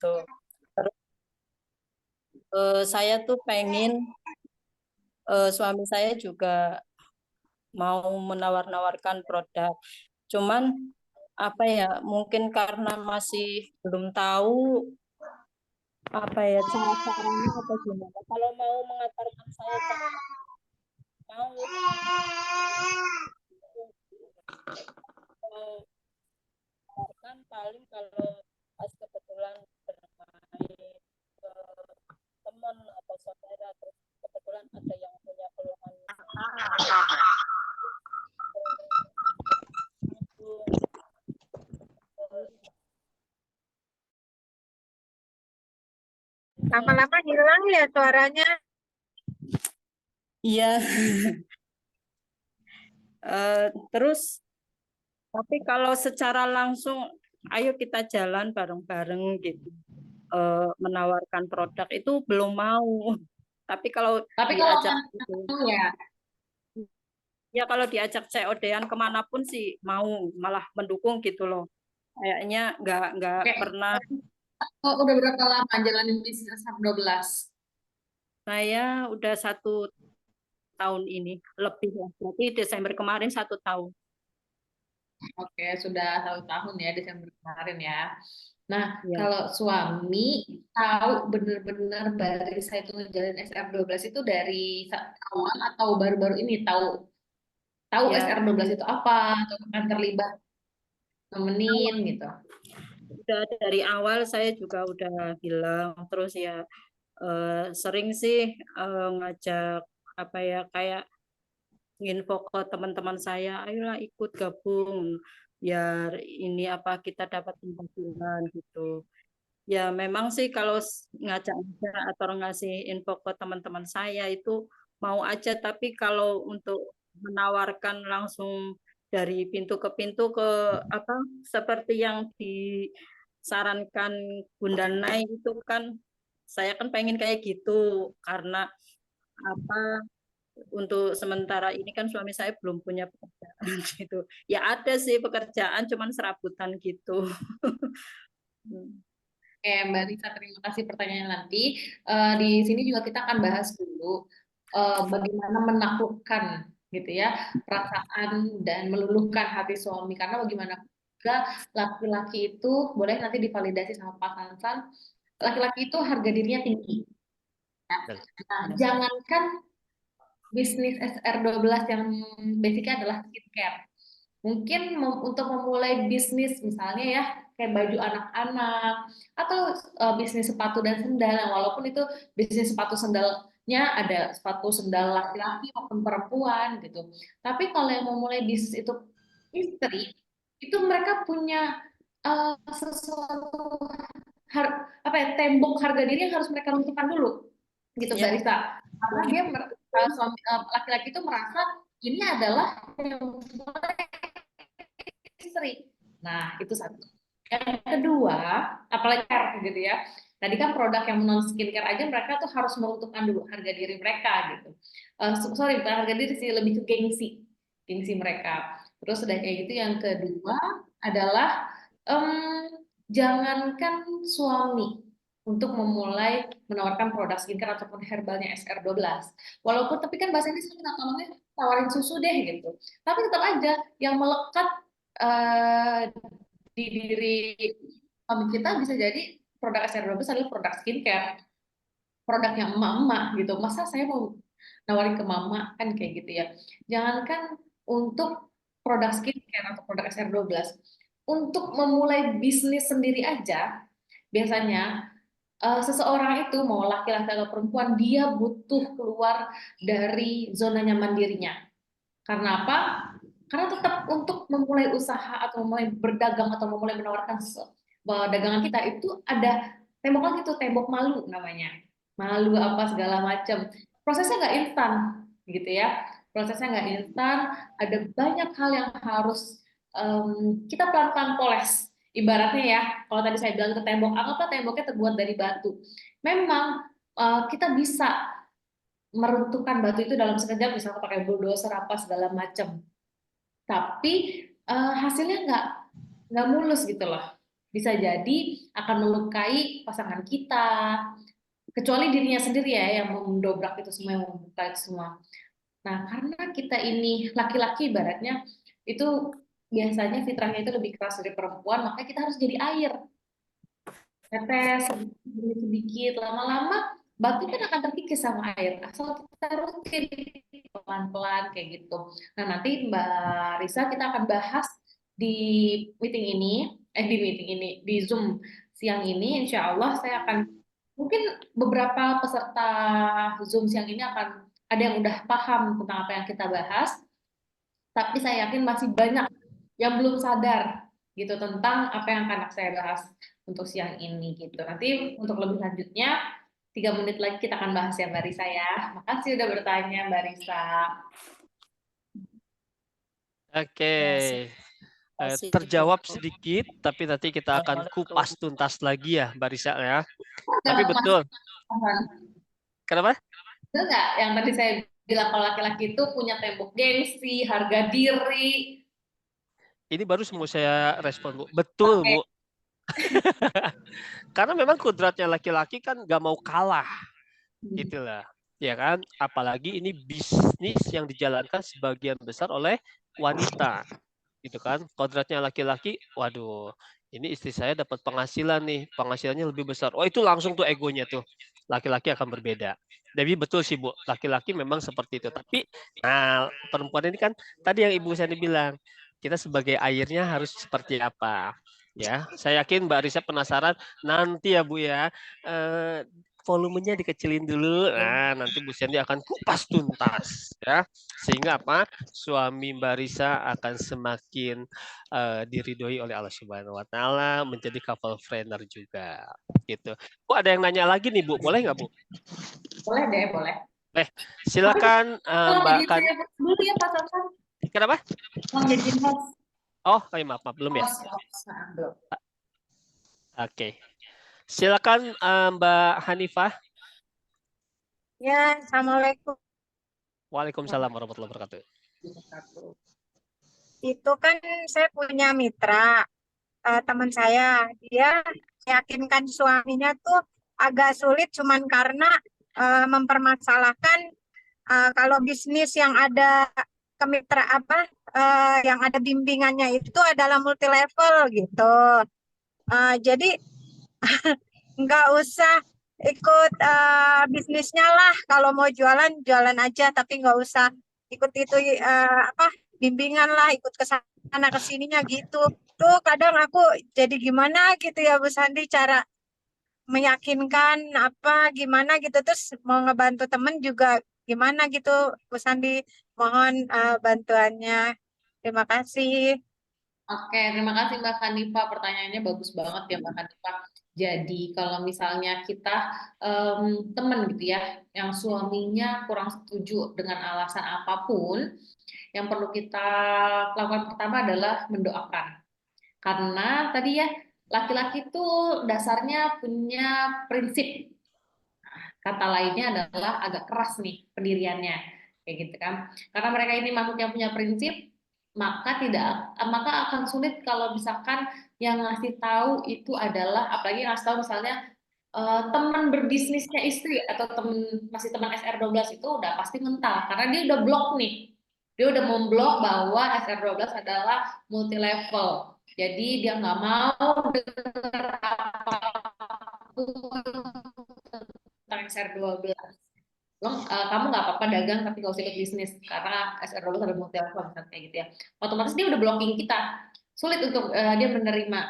gitu. Terus saya tuh pengen suami saya juga mau menawar-nawarkan produk. Cuman apa ya, mungkin karena masih belum tahu apa ya cara-caranya atau gimana. Kalau mau mengantarkan saya ke mau mengantarkan paling kalau pas kebetulan bermain ke teman atau saudara terus kebetulan ada yang punya keluhan Lama-lama hilang ya suaranya. iya. Terus tapi kalau secara langsung ayo kita jalan bareng-bareng gitu. Menawarkan produk itu belum mau. Tapi kalau Tapi kalau diajak gitu, ya, ya kalau diajak COD-an kemanapun sih mau, malah mendukung gitu loh. Kayaknya nggak kayak pernah. udah berapa lama jalanin bisnis SR12? Saya udah 1 tahun ini lebih ya. Berarti Desember kemarin 1 tahun. Oke, sudah 1 tahun ya Desember kemarin ya. Nah, Ya, kalau suami tahu bener-bener Barista itu ngejalanin SR12 itu dari awal atau baru-baru ini tahu tahu ya. SR12 itu apa atau kan terlibat nemenin gitu. Udah dari awal saya juga udah bilang terus ya sering sih ngajak apa ya kayak info ke teman-teman saya, ayolah ikut gabung biar ini apa kita dapat penghasilan gitu. Ya memang sih kalau ngajak atau ngasih info ke teman-teman saya itu mau aja, tapi kalau untuk menawarkan langsung dari pintu ke pintu ke apa seperti yang disarankan Bunda Nai itu kan saya kan pengen kayak gitu karena apa untuk sementara ini kan suami saya belum punya pekerjaan gitu. Ya ada sih pekerjaan cuman serabutan gitu. Oke, Mbak Risa, terima kasih pertanyaannya nanti. Di sini juga kita akan bahas dulu bagaimana menaklukkan gitu ya perasaan dan meluluhkan hati suami. Karena bagaimana juga laki-laki itu boleh nanti divalidasi sama Pak Sansan. Laki-laki itu harga dirinya tinggi. Nah, jangankan bisnis SR12 yang basicnya adalah skincare. Mungkin untuk memulai bisnis misalnya ya kayak baju anak-anak atau bisnis sepatu dan sendal, walaupun itu bisnis sepatu sendalnya ada sepatu sendal laki-laki maupun perempuan gitu. Tapi kalau yang mau mulai bisnis itu istri, itu mereka punya sesuatu apa ya tembok harga diri yang harus mereka tentukan dulu gitu Ya, Mbak Risa. Karena dia laki-laki itu merasa ini adalah yang istri. Nah, itu satu. Yang kedua, apalagi gitu ya. Tadi kan produk yang non skincare aja mereka tuh harus menentukan dulu harga diri mereka gitu. Sorry, bukan harga diri sih, lebih ke gengsi mereka. Terus udah kayak gitu, yang kedua adalah jangankan suami untuk memulai menawarkan produk skincare ataupun herbalnya SR12. Walaupun tapi kan bahasa Inggris kita tolongnya tawarin susu deh gitu. Tapi tetap aja yang melekat eh, di diri suami kita bisa jadi produk SR12 adalah produk skincare, produk yang emak-emak gitu. Masa saya mau nawarin ke mama kan kayak gitu ya. Jangankan untuk produk skincare atau produk SR12, untuk memulai bisnis sendiri aja biasanya seseorang itu mau laki-laki atau perempuan dia butuh keluar dari zona nyaman dirinya. Karena apa? Karena tetap untuk memulai usaha atau memulai berdagang atau memulai menawarkan dagangan kita itu ada tembok lagi tuh, tembok malu namanya. Malu apa segala macam. Prosesnya nggak instan gitu ya. Prosesnya nggak instan, ada banyak hal yang harus kita pelan-pelan poles. Ibaratnya ya, kalau tadi saya bilang ke tembok, anggaplah temboknya terbuat dari batu. Memang kita bisa meruntuhkan batu itu dalam sekejap, misalnya pakai bulldozer apa segala macam. Tapi hasilnya nggak mulus gitu loh. bisa jadi akan melukai pasangan kita, kecuali dirinya sendiri ya yang mendobrak itu semua, yang membuka itu semua. Nah, karena kita ini laki-laki ibaratnya itu biasanya fitrahnya itu lebih keras dari perempuan, makanya kita harus jadi air. Tetes sedikit, lama-lama batu kan akan terkikis sama air. Asal kita rutin pelan-pelan kayak gitu. Nah, nanti Mbak Risa kita akan bahas di meeting ini, di Zoom siang ini, insya Allah saya akan mungkin beberapa peserta Zoom siang ini akan ada yang udah paham tentang apa yang kita bahas, tapi saya yakin masih banyak yang belum sadar gitu tentang apa yang akan saya bahas untuk siang ini gitu. Nanti untuk lebih lanjutnya 3 menit lagi kita akan bahas ya Mbak Risa ya. Makasih udah bertanya Mbak Risa. Oke, Kasih terjawab Bu. sedikit, tapi nanti kita akan kupas tuntas lagi ya, Mbak Risa ya. Tapi Mas, betul. Kenapa? betul nggak yang tadi saya bilang kalau laki-laki itu punya tembok gengsi, harga diri. Ini baru semua saya respon, Bu. Betul, Oke. Bu. Karena memang kodratnya laki-laki kan nggak mau kalah, gitulah, ya kan? Apalagi ini bisnis yang dijalankan sebagian besar oleh wanita, gitu kan? Kodratnya laki-laki, waduh, ini istri saya dapat penghasilan nih, penghasilannya lebih besar. Oh, itu langsung tuh egonya tuh, laki-laki akan berbeda. Jadi betul sih Bu, laki-laki memang seperti itu. Tapi, nah perempuan ini kan tadi yang Ibu Sani bilang, kita sebagai airnya harus seperti apa? Ya, saya yakin Mbak Risa penasaran nanti ya Bu ya, volumenya dikecilin dulu. Nah, nanti Bu Sandy akan kupas tuntas ya. Sehingga apa? Suami Mbak Risa akan semakin diridhoi oleh Allah Subhanahu wa taala, menjadi couple friender juga gitu. Bu, ada yang nanya lagi nih Bu, boleh nggak Bu? Boleh deh, boleh. Silakan Tolong Mbak jadi Kan. saya dulu ya Pak Sarsan. Kenapa? Tolong jadi host. Oh, maaf belum ya. Nah, belum. Oke. Silakan Mbak Hanifah. Ya, Assalamualaikum. Waalaikumsalam warahmatullahi wabarakatuh. Itu kan saya punya mitra, teman saya. Dia meyakinkan suaminya tuh agak sulit cuman karena mempermasalahkan kalau bisnis yang ada kemitra apa yang ada bimbingannya itu adalah multi level gitu. Jadi nggak usah ikut bisnisnya lah. Kalau mau jualan jualan aja, tapi nggak usah ikut itu apa bimbingan lah, ikut ke sana ke sininya gitu. Tuh kadang aku jadi gimana gitu ya Bu Sandi, cara meyakinkan apa gimana gitu, terus mau ngebantu temen juga gimana gitu Bu Sandi, mohon bantuannya. Terima kasih. Oke, terima kasih Mbak Hanifah. Pertanyaannya bagus banget ya Mbak Hanifah. Jadi kalau misalnya kita teman gitu ya, yang suaminya kurang setuju dengan alasan apapun, yang perlu kita lakukan pertama adalah mendoakan. Karena tadi ya, laki-laki itu dasarnya punya prinsip. Kata lainnya adalah agak keras nih pendiriannya, kayak gitu kan. Karena mereka ini makhluk yang punya prinsip, maka akan sulit kalau misalkan yang ngasih tahu itu adalah, apalagi ngasih tahu misalnya teman berbisnisnya istri atau masih teman SR12, itu udah pasti mental karena dia udah blok nih. Dia udah memblok bahwa SR12 adalah multi level. Jadi dia nggak mau dengar apapun tentang SR12. Kamu nggak apa-apa dagang tapi nggak usah ikut bisnis karena SR12 ada multi level kayak gitu ya. Otomatis dia udah blocking kita. Sulit untuk dia menerima.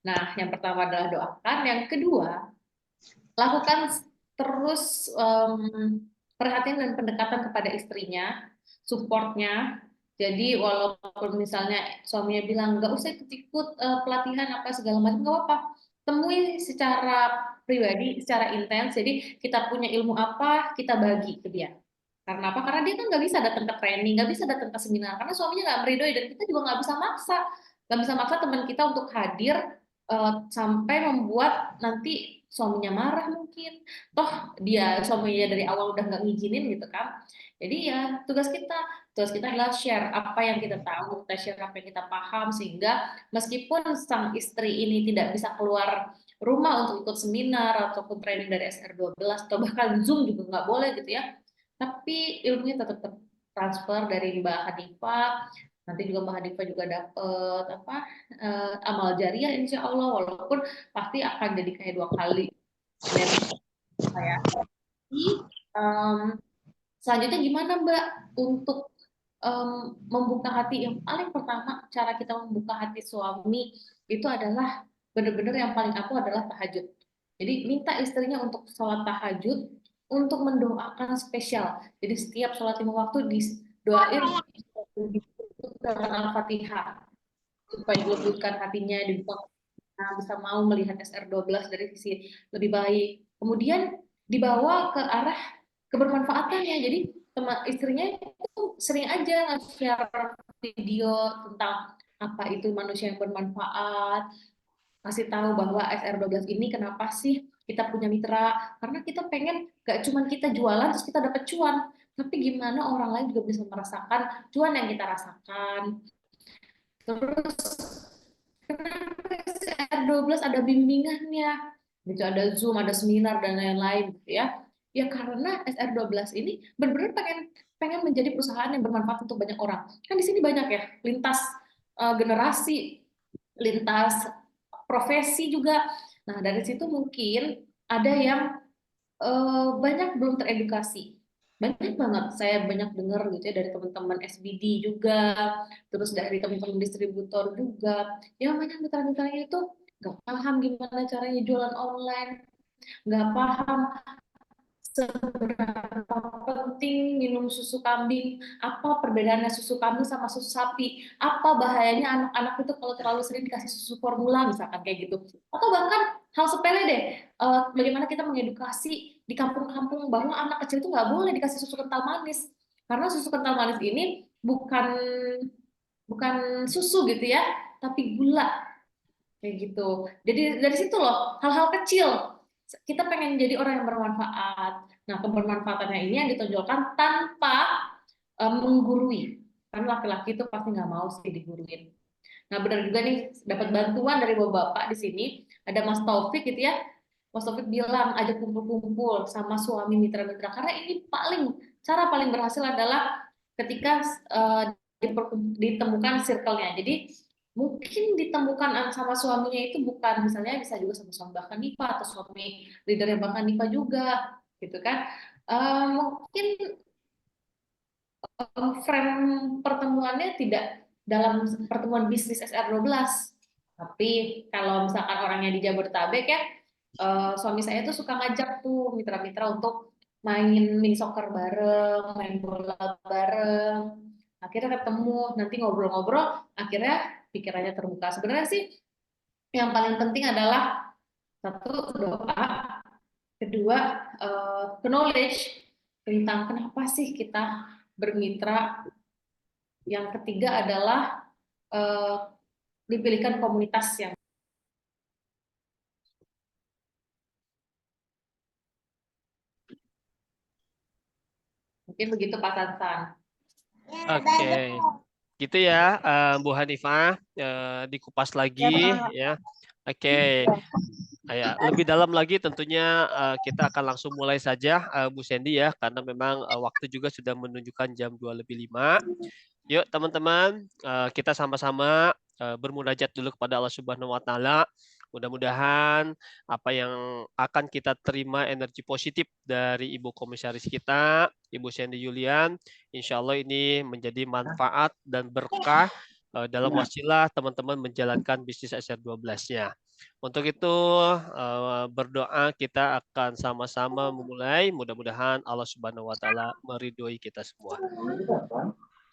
Nah, yang pertama adalah doakan, yang kedua lakukan terus perhatian dan pendekatan kepada istrinya, supportnya. Jadi walaupun misalnya suaminya bilang nggak usah ikut-ikut pelatihan apa segala macam, nggak apa-apa. Temui secara pribadi, secara intens. Jadi kita punya ilmu apa, kita bagi ke dia. Karena apa? Karena dia kan nggak bisa datang ke training, nggak bisa datang ke seminar, karena suaminya nggak meridoi, dan kita juga nggak bisa maksa teman kita untuk hadir sampai membuat nanti suaminya marah mungkin. Toh dia suaminya dari awal udah nggak ngizinin gitu kan. Jadi ya tugas kita adalah share apa yang kita tahu, kita share apa yang kita paham, sehingga meskipun sang istri ini tidak bisa keluar rumah untuk ikut seminar ataupun training dari SR12 atau bahkan Zoom juga nggak boleh gitu ya, tapi ilmunya tetap transfer dari Mbak Hanifah. Nanti juga Mbak Hanifah juga dapat amal jariah insya Allah, walaupun pasti akan jadi kayak 2 kali energi saya. Selanjutnya gimana Mbak untuk membuka hati? Yang paling pertama cara kita membuka hati suami itu adalah benar-benar yang paling aku adalah tahajud. Jadi minta istrinya untuk sholat tahajud, untuk mendoakan spesial. Jadi setiap sholat 5 waktu didoain dengan Al-Fatihah supaya dilembutkan hatinya, bisa mau melihat SR12 dari sisi lebih baik. Kemudian dibawa ke arah kebermanfaatannya. Jadi teman istrinya itu sering aja nge-share video tentang apa itu manusia yang bermanfaat, kasih tahu bahwa SR12 ini kenapa sih kita punya mitra, karena kita pengen gak cuma kita jualan terus kita dapat cuan, tapi gimana orang lain juga bisa merasakan cuan yang kita rasakan. Terus kenapa SR12 ada bimbingannya gitu, ada Zoom, ada seminar dan lain-lain gitu ya. Ya karena SR12 ini benar-benar pengen menjadi perusahaan yang bermanfaat untuk banyak orang. Kan di sini banyak ya, lintas generasi, lintas profesi juga. Nah, dari situ mungkin ada yang banyak belum teredukasi. Banyak banget saya banyak dengar gitu ya dari teman-teman SBD juga, terus dari teman-teman distributor juga. Ya banyak mitra-mitranya itu nggak paham gimana caranya jualan online, nggak paham seberapa penting minum susu kambing, apa perbedaannya susu kambing sama susu sapi, apa bahayanya anak-anak itu kalau terlalu sering dikasih susu formula misalkan kayak gitu. Atau bahkan hal sepele deh, bagaimana kita mengedukasi di kampung-kampung bahwa anak kecil itu nggak boleh dikasih susu kental manis, karena susu kental manis ini bukan susu gitu ya, tapi gula kayak gitu. Jadi dari situ loh hal-hal kecil kita pengen jadi orang yang bermanfaat. Nah, kebermanfaatannya ini yang ditonjolkan tanpa menggurui. Kan laki-laki itu pasti nggak mau sih diguruin. Nah, benar juga nih dapat bantuan dari bapak-bapak di sini. Ada Mas Taufik gitu ya. Mas Taufik bilang ajak kumpul-kumpul sama suami mitra-mitra, karena ini cara paling berhasil adalah ketika ditemukan circle-nya. Jadi mungkin ditemukan sama suaminya itu bukan, misalnya bisa juga sama suami Mbak Hanifah atau suami leadernya Mbak Hanifah juga gitu kan. Mungkin frame pertemuannya tidak dalam pertemuan bisnis SR12, tapi kalau misalkan orangnya di Jabodetabek ya, suami saya tuh suka ngajak tuh mitra-mitra untuk main mini soccer bareng, main bola bareng, akhirnya ketemu, nanti ngobrol-ngobrol, akhirnya pikirannya terbuka. Sebenarnya sih yang paling penting adalah satu, doa, kedua knowledge tentang kenapa sih kita bermitra, yang ketiga adalah dipilihkan komunitas yang mungkin begitu Pak Tantan. Oke. Gitu ya, Bu Hanifah, dikupas lagi ya. Oke. Ya, lebih dalam lagi tentunya kita akan langsung mulai saja Bu Sandy ya, karena memang waktu juga sudah menunjukkan jam 2:05. Yuk teman-teman, kita sama-sama bermunajat dulu kepada Allah Subhanahu wa taala. Mudah-mudahan apa yang akan kita terima energi positif dari Ibu Komisaris kita, Ibu Sandy Yulian, insya Allah ini menjadi manfaat dan berkah dalam wasilah teman-teman menjalankan bisnis SR12-nya. Untuk itu berdoa kita akan sama-sama memulai. Mudah-mudahan Allah Subhanahu wa taala meridhoi kita semua.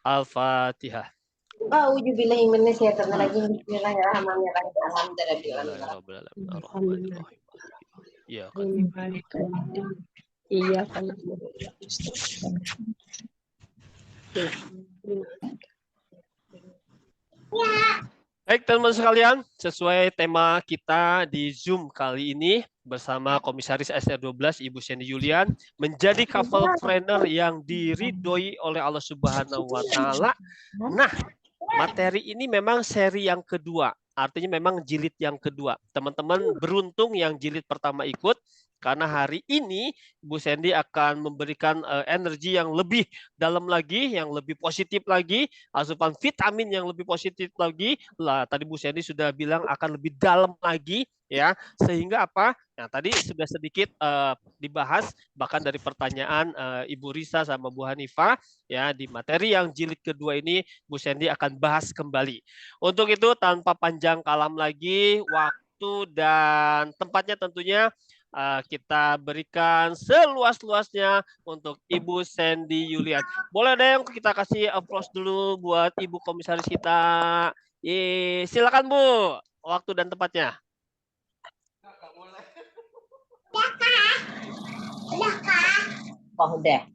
Al-Fatihah. A'udzubillahi minasyaitonirrajim. Bismillahirrahmanirrahim. Alhamdulillahirrahmanirrahim. Iya kan. Iya kan. Ya. Baik teman-teman sekalian, sesuai tema kita di Zoom kali ini bersama Komisaris SR12 Ibu Sandy Julian, menjadi couple planner yang diridhoi oleh Allah Subhanahu wa Ta'ala. Nah, materi ini memang seri yang kedua, artinya memang jilid yang kedua. Teman-teman beruntung yang jilid pertama ikut, karena hari ini Bu Sandy akan memberikan energi yang lebih dalam lagi, yang lebih positif lagi, asupan vitamin yang lebih positif lagi. Lah, tadi Bu Sandy sudah bilang akan lebih dalam lagi, ya. Sehingga apa? Nah, tadi sudah sedikit dibahas, bahkan dari pertanyaan Ibu Risa sama Bu Hanifah, ya, di materi yang jilid kedua ini Bu Sandy akan bahas kembali. Untuk itu tanpa panjang kalam lagi, waktu dan tempatnya tentunya kita berikan seluas-luasnya untuk Ibu Sandy Julian. Boleh deh yang kita kasih applause dulu buat Ibu Komisaris kita. Silakan Bu, waktu dan tempatnya. Oh, udah.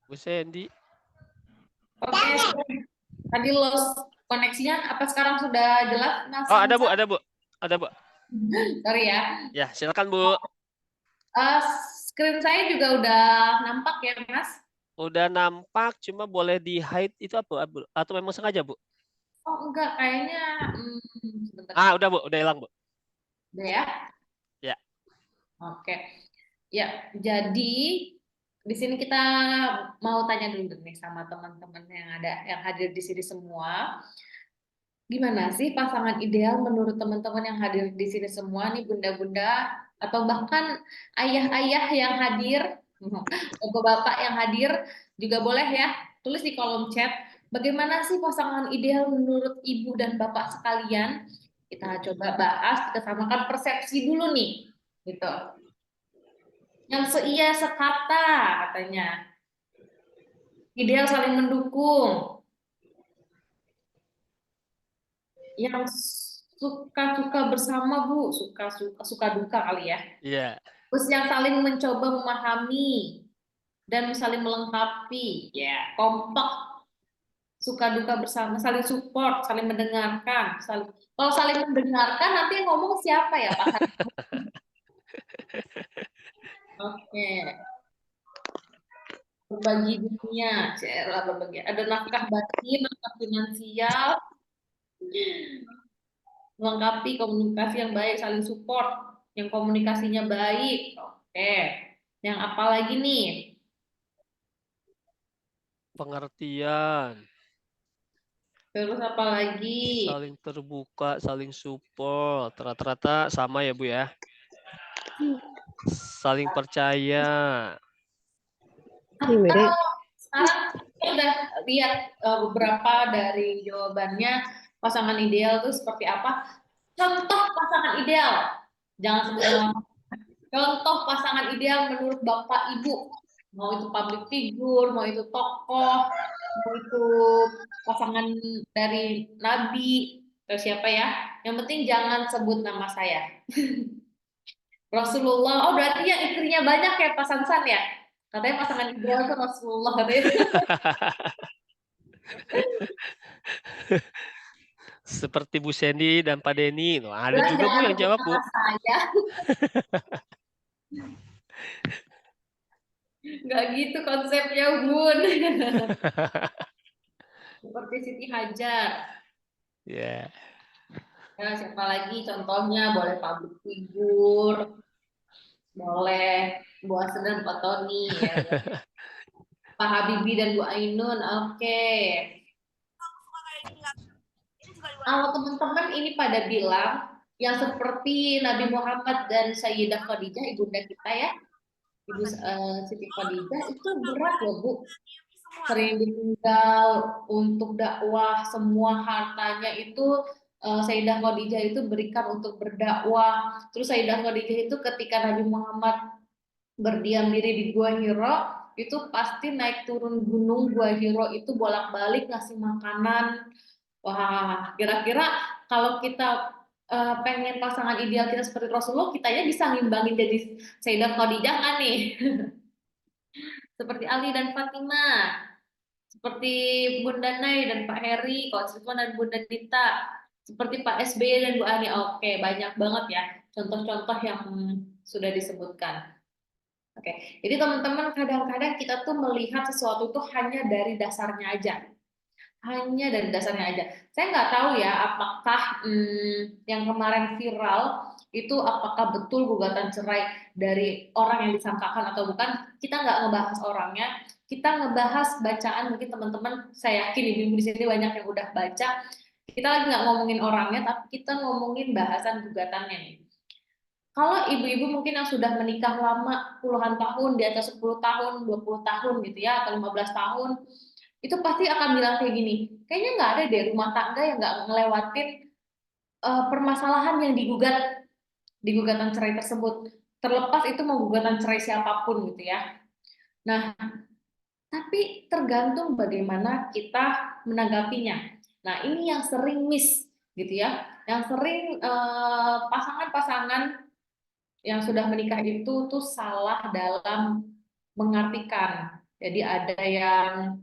Bu Sandy. Oke, tadi lost koneksinya. Apa sekarang sudah jelas, Mas? Oh, ada Bu, ada Bu. Ada Bu. Sorry ya. Ya, silakan Bu. Screen saya juga udah nampak ya, Mas? Udah nampak, cuma boleh di hide itu apa, Bu? Atau memang sengaja, Bu? Oh, enggak, kayaknya sebentar. Udah Bu, udah hilang Bu. Udah ya? Ya. Oke. Ya, jadi di sini kita mau tanya dulu nih sama teman-teman yang hadir di sini semua. Gimana sih pasangan ideal menurut teman-teman yang hadir di sini semua nih, bunda-bunda atau bahkan ayah-ayah yang hadir, bapak-bapak yang hadir juga boleh ya, tulis di kolom chat. Bagaimana sih pasangan ideal menurut ibu dan bapak sekalian? Kita coba bahas, kita samakan persepsi dulu nih, gitu. Yang seia sekata katanya. Ideal saling mendukung. Yang suka-suka bersama, Bu, suka duka kali ya. Iya. Terus yang saling mencoba memahami dan saling melengkapi, ya, kompak, suka duka bersama, saling support, saling mendengarkan, kalau saling mendengarkan nanti yang ngomong siapa ya, Pak? Oke. Berbagi dunia, berbagi. Ada nafkah batin, nafkah finansial, melengkapi komunikasi yang baik, saling support, yang komunikasinya baik. Oke. Yang apa lagi nih? Pengertian. Terus apa lagi? Saling terbuka, saling support. Rata-rata sama ya Bu ya. Saling percaya. Sekarang kita udah lihat beberapa dari jawabannya pasangan ideal itu seperti apa. Contoh pasangan ideal. Jangan sebut nama. Contoh pasangan ideal menurut Bapak Ibu. Mau itu public figure, mau itu tokoh, mau itu pasangan dari Nabi, atau siapa ya. Yang penting jangan sebut nama saya. Rasulullah. Oh, berarti yang istrinya banyak ya Pak Sansan ya? Katanya pasangan ideal itu Rasulullah katanya. Seperti Bu Sandy dan Pak Denny. Ada Dan juga Bu yang jawab Bu. Saya. Nggak gitu konsepnya, Bun. Seperti Siti Hajar. Ya. Ya, siapa lagi contohnya? Boleh public figure, boleh Bu Hasan dan Pak Tony, ya. Pak Habibie dan Bu Ainun. Oke. Kalau teman-teman ini pada bilang yang seperti Nabi Muhammad dan Sayyidah Khadijah, ibunda kita ya, Ibu Siti Khadijah, itu berat loh Bu. Sering ditinggal untuk dakwah, semua hartanya itu Sayyidah Khadijah itu berikan untuk berdakwah. Terus Sayyidah Khadijah itu ketika Nabi Muhammad berdiam diri di Gua Hiro, itu pasti naik turun gunung Gua Hiro itu bolak-balik ngasih makanan. Wah, kira-kira kalau kita pengen pasangan ideal kita seperti Rasulullah, kitanya bisa ngimbangin jadi Sayyidah Khadijah kan nih? Seperti Ali dan Fatimah, seperti Bunda Nay dan Pak Heri, Coach Ridwan dan Bunda Dita, seperti Pak SBY dan Bu Ani. Oke, banyak banget ya contoh-contoh yang sudah disebutkan. Oke, jadi teman-teman kadang-kadang kita tuh melihat sesuatu itu hanya dari dasarnya aja. Hanya dari dasarnya aja. Saya nggak tahu ya apakah yang kemarin viral itu apakah betul gugatan cerai dari orang yang disangkakan atau bukan. Kita nggak ngebahas orangnya, kita ngebahas bacaan. Mungkin teman-teman, saya yakin ibu-ibu di sini banyak yang udah baca. Kita lagi nggak ngomongin orangnya, tapi kita ngomongin bahasan gugatannya nih. Kalau ibu-ibu mungkin yang sudah menikah lama puluhan tahun, di atas 10 tahun, 20 tahun gitu ya, atau 15 tahun, itu pasti akan bilang kayak gini, kayaknya nggak ada deh rumah tangga yang nggak ngelewatin permasalahan yang digugat di gugatan cerai tersebut. Terlepas itu mau gugatan cerai siapapun gitu ya. Nah, tapi tergantung bagaimana kita menanggapinya. Nah, ini yang sering miss gitu ya. Yang sering pasangan-pasangan yang sudah menikah itu tuh salah dalam mengartikan. Jadi ada yang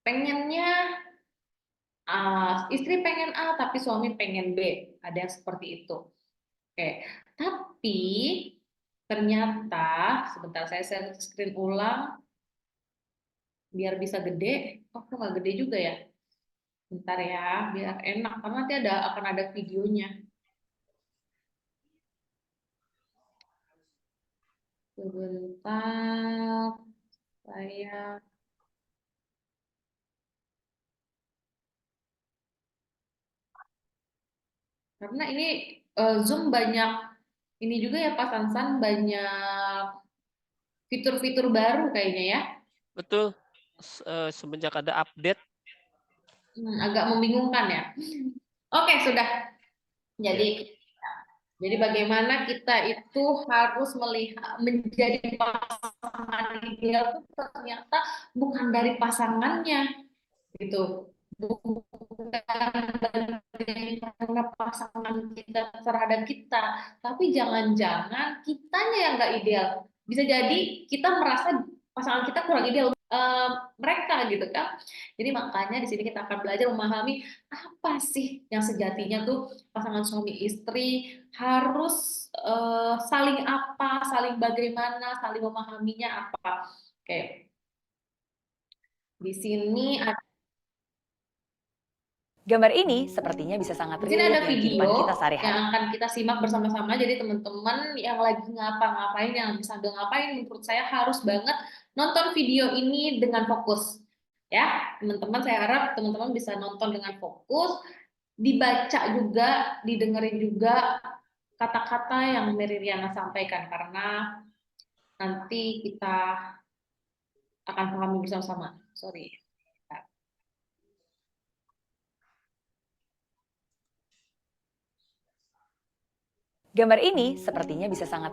pengennya istri pengen A tapi suami pengen B, ada yang seperti itu. Oke, tapi ternyata sebentar saya share screen ulang biar bisa gede. Oh, kok nggak gede juga ya? Bentar ya, biar enak karena nanti akan ada videonya. Sebentar, saya karena ini Zoom banyak ini juga ya Pak Sansan, banyak fitur-fitur baru kayaknya ya. Betul. Semenjak ada update. Agak membingungkan ya. Oke, sudah. Jadi bagaimana kita itu harus melihat menjadi pasangan ideal itu ternyata bukan dari pasangannya gitu. Bukan karena pasangan kita terhadap kita, tapi jangan-jangan kitanya yang nggak ideal. Bisa jadi kita merasa pasangan kita kurang ideal mereka gitu kan. Jadi makanya di sini kita akan belajar memahami apa sih yang sejatinya tuh pasangan suami istri harus saling apa, saling bagaimana, saling memahaminya apa. Oke. Di sini ada Gambar ini sepertinya bisa sangat Di sini relate ada dengan kehidupan video kita sehari-hari. yang akan kita simak bersama-sama. Jadi teman-teman yang lagi ngapa-ngapain, yang sambil ngapain, menurut saya harus banget nonton video ini dengan fokus. Ya, teman-teman, saya harap teman-teman bisa nonton dengan fokus, dibaca juga, didengerin juga kata-kata yang Meriana sampaikan, karena nanti kita akan pahami bersama-sama. Sorry. Gambar ini sepertinya bisa sangat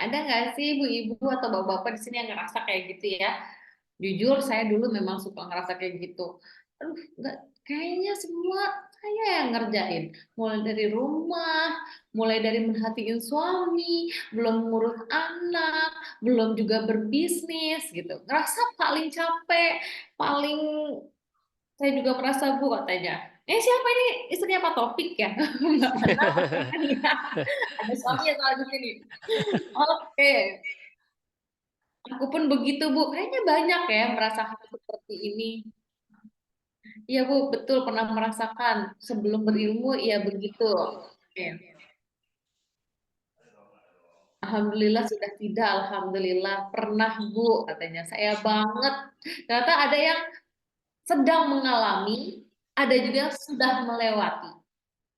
Ada nggak sih ibu-ibu atau bapak-bapak di sini yang ngerasa kayak gitu ya? Jujur, saya dulu memang suka ngerasa kayak gitu. Aduh, nggak, kayaknya semua saya yang ngerjain. Mulai dari rumah, mulai dari merhatiin suami, belum ngurus anak, belum juga berbisnis gitu. Ngerasa paling capek, paling saya juga merasa Bu katanya. Siapa ini istrinya Pak Topik ya? Nggak kenal kan ya? Ada suaminya soal di sini. Oke, aku pun begitu Bu. Kayaknya banyak ya merasakan seperti ini. Iya Bu, betul pernah merasakan sebelum berilmu ya begitu. Oke. Alhamdulillah sudah tidak, Alhamdulillah pernah Bu katanya. Saya banget. Ternyata ada yang sedang mengalami, ada juga yang sudah melewati.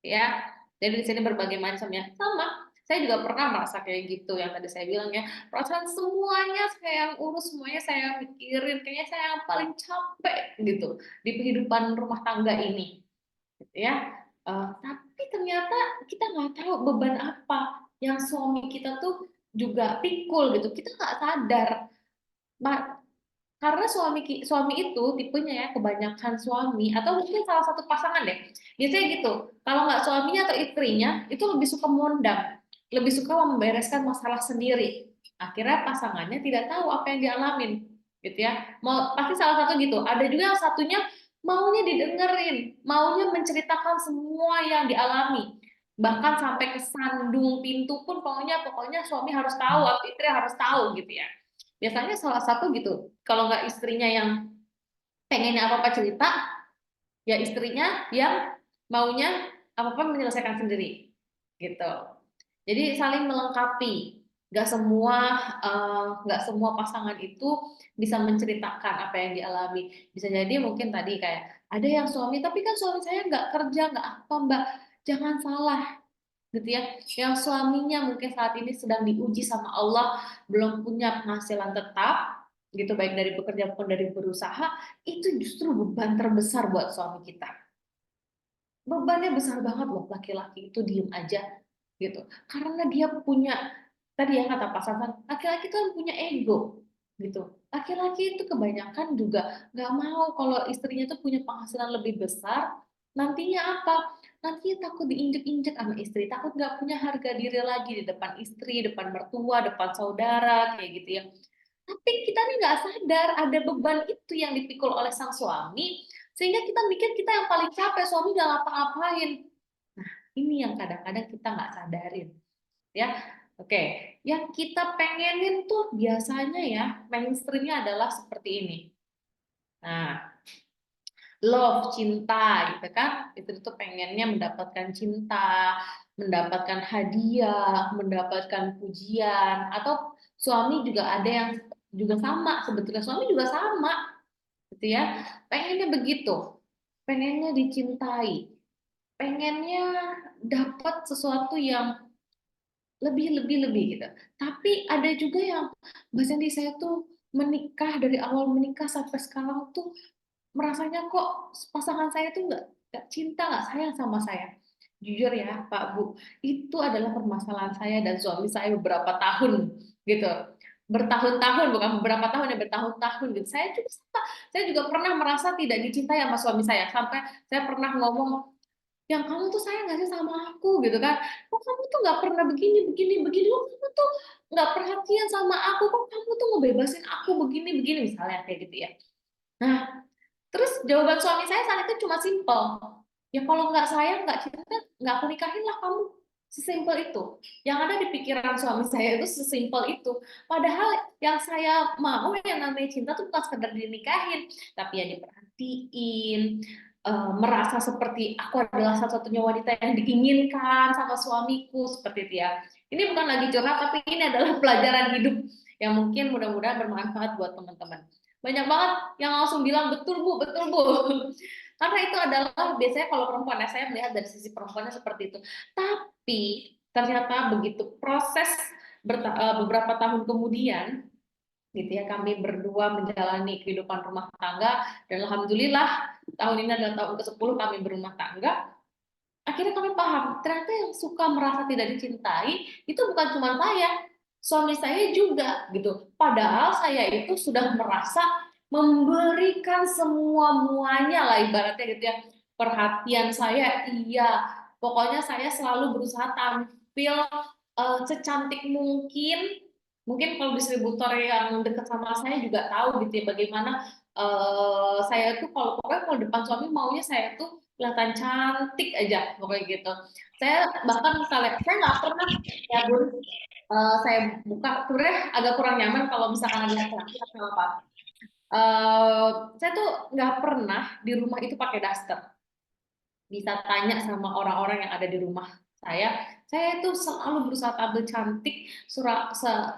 Ya, jadi di sini berbagai macamnya. Sama, saya juga pernah merasa kayak gitu yang tadi saya bilang ya. Perasaan semuanya saya yang urus, semuanya saya yang mikirin. Kayaknya saya yang paling capek gitu di kehidupan rumah tangga ini. Gitu ya. Tapi ternyata kita nggak tahu beban apa yang suami kita tuh juga pikul gitu. Kita nggak sadar. Karena suami itu tipenya ya kebanyakan suami atau mungkin salah satu pasangan deh. Biasanya gitu. Kalau nggak suaminya atau istrinya itu lebih suka mondam, lebih suka membereskan masalah sendiri. Akhirnya pasangannya tidak tahu apa yang dialamin, gitu ya. Mau pasti salah satu gitu. Ada juga yang satunya maunya didengerin, maunya menceritakan semua yang dialami. Bahkan sampai ke sandung pintu pun pokoknya suami harus tahu atau istri harus tahu gitu ya. Biasanya salah satu gitu. Kalau nggak istrinya yang pengennya apa-apa cerita, ya istrinya yang maunya apa-apa menyelesaikan sendiri. Gitu. Jadi saling melengkapi. Nggak semua pasangan itu bisa menceritakan apa yang dialami. Bisa jadi mungkin tadi kayak ada yang suami, tapi kan suami saya nggak kerja, nggak apa Mbak. Jangan salah gitu ya. Yang suaminya mungkin saat ini sedang diuji sama Allah, belum punya penghasilan tetap, gitu baik dari bekerja maupun dari berusaha, itu justru beban terbesar buat suami kita. Bebannya besar banget loh laki-laki itu diem aja gitu. Karena dia punya tadi ya kata pasangan, laki-laki kan punya ego gitu. Laki-laki itu kebanyakan juga nggak mau kalau istrinya tuh punya penghasilan lebih besar, nantinya apa? Nantinya takut diinjek-injek sama istri, takut nggak punya harga diri lagi di depan istri, depan mertua, depan saudara, kayak gitu ya. Tapi kita nih nggak sadar ada beban itu yang dipikul oleh sang suami, sehingga kita mikir kita yang paling capek, suami nggak ngapa-ngapain. Nah, ini yang kadang-kadang kita nggak sadarin. Ya, oke. Yang kita pengenin tuh biasanya ya, mainstreamnya adalah seperti ini. Nah, love, cinta gitu kan. Itu tuh pengennya mendapatkan cinta, mendapatkan hadiah, mendapatkan pujian, atau suami juga ada yang juga sama, sebetulnya suami juga sama gitu ya. Pengennya begitu. Pengennya dicintai. Pengennya dapat sesuatu yang lebih gitu. Tapi ada juga yang Mbak Sandy, saya tuh menikah dari awal menikah sampai sekarang tuh merasanya kok pasangan saya tuh nggak cinta, nggak sayang sama saya. Jujur ya Pak Bu, itu adalah permasalahan saya dan suami saya beberapa tahun gitu. Bertahun-tahun, bukan beberapa tahun ya, bertahun-tahun gitu. Saya juga pernah merasa tidak dicintai sama suami saya. Sampai saya pernah ngomong, yang kamu tuh sayang nggak sih sama aku gitu kan? Kok kamu tuh nggak pernah begini, kok kamu tuh nggak perhatian sama aku, kok kamu tuh ngebebasin aku begini, misalnya kayak gitu ya. Nah, terus jawaban suami saya saat itu cuma simpel. Ya kalau nggak sayang, nggak cinta, nggak aku nikahin lah kamu. Sesimpel itu. Yang ada di pikiran suami saya itu sesimpel itu. Padahal yang saya mau yang namanya cinta tuh bukan sekedar dinikahin, tapi ya diperhatiin, merasa seperti aku adalah satu-satunya wanita yang diinginkan sama suamiku, seperti itu ya. Ini bukan lagi curhat, tapi ini adalah pelajaran hidup yang mungkin mudah-mudahan bermanfaat buat teman-teman. Banyak banget yang langsung bilang betul Bu, betul Bu. Karena itu adalah biasanya kalau perempuan, ya saya melihat dari sisi perempuannya seperti itu. Tapi ternyata begitu proses beberapa tahun kemudian, gitu ya, kami berdua menjalani kehidupan rumah tangga dan alhamdulillah tahun ini adalah tahun ke-10 kami berumah tangga. Akhirnya kami paham, ternyata yang suka merasa tidak dicintai itu bukan cuma saya. suami saya juga gitu. Padahal saya itu sudah merasa memberikan semua-muanya lah ibaratnya gitu ya. Perhatian saya iya. Pokoknya saya selalu berusaha tampil secantik mungkin. Mungkin kalau distributor yang dekat sama saya juga tahu gitu ya bagaimana saya tuh kalau pokoknya kalau depan suami maunya saya tuh kelihatan cantik aja pokoknya gitu. Saya bahkan misalnya saya nggak pernah ya Bun, saya buka sebenarnya agak kurang nyaman kalau misalkan ada laki-laki atau apa. Saya tuh nggak pernah di rumah itu pakai daster. Bisa tanya sama orang-orang yang ada di rumah saya itu selalu berusaha tampil cantik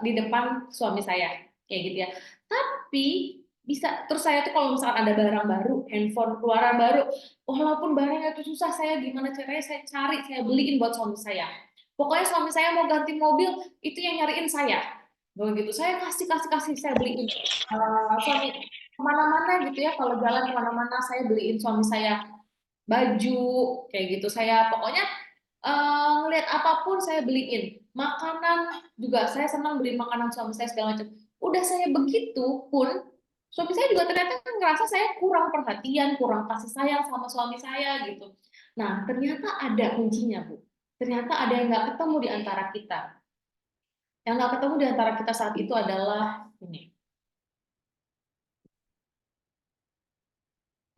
di depan suami saya kayak gitu ya. Tapi bisa terus saya tuh kalau misalkan ada barang baru, handphone keluaran baru, walaupun barangnya itu susah, saya gimana caranya saya cari, saya beliin buat suami saya. Pokoknya suami saya mau ganti mobil, itu yang nyariin saya. Begitu, saya kasih, saya beliin. Suami kemana-mana gitu ya, kalau jalan kemana-mana saya beliin suami saya baju kayak gitu. Saya pokoknya ngeliat apapun saya beliin. Makanan juga saya senang beliin makanan suami saya segala macam. Udah saya begitu pun suami saya juga ternyata ngerasa saya kurang perhatian, kurang kasih sayang sama suami saya gitu. Nah, ternyata ada kuncinya, Bu. Ternyata ada yang nggak ketemu di antara kita. Yang nggak ketemu di antara kita saat itu adalah ini,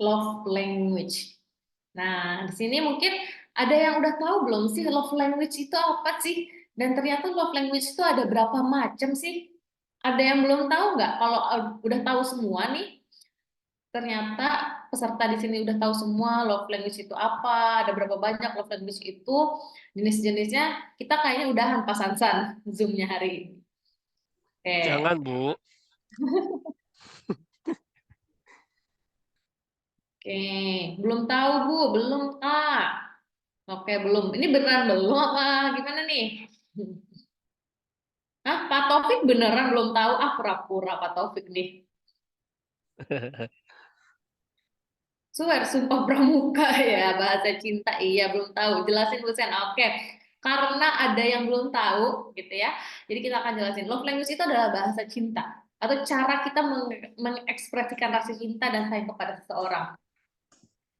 love language. Nah, di sini mungkin ada yang udah tahu belum sih love language itu apa sih? Dan ternyata love language itu ada berapa macam sih? Ada yang belum tahu nggak? Kalau udah tahu semua nih, ternyata peserta di sini udah tahu semua love language itu apa, ada berapa banyak love language itu, jenis-jenisnya, kita kayaknya udahan pas Sansan Zoom-nya hari ini. Oke. Jangan, Bu. Oke, belum tahu Bu, belum Kak. Oke, belum. Ini beneran belum apa gimana nih? Hah, Pak Taufik beneran belum tahu? Ah, pura-pura Pak Taufik nih. Sumpah pramuka ya, bahasa cinta. Iya, belum tahu. Jelasin Bu Sen. Oke. Karena ada yang belum tahu gitu ya. Jadi kita akan jelasin. Love language itu adalah bahasa cinta atau cara kita mengekspresikan rasa cinta dan sayang kepada seseorang.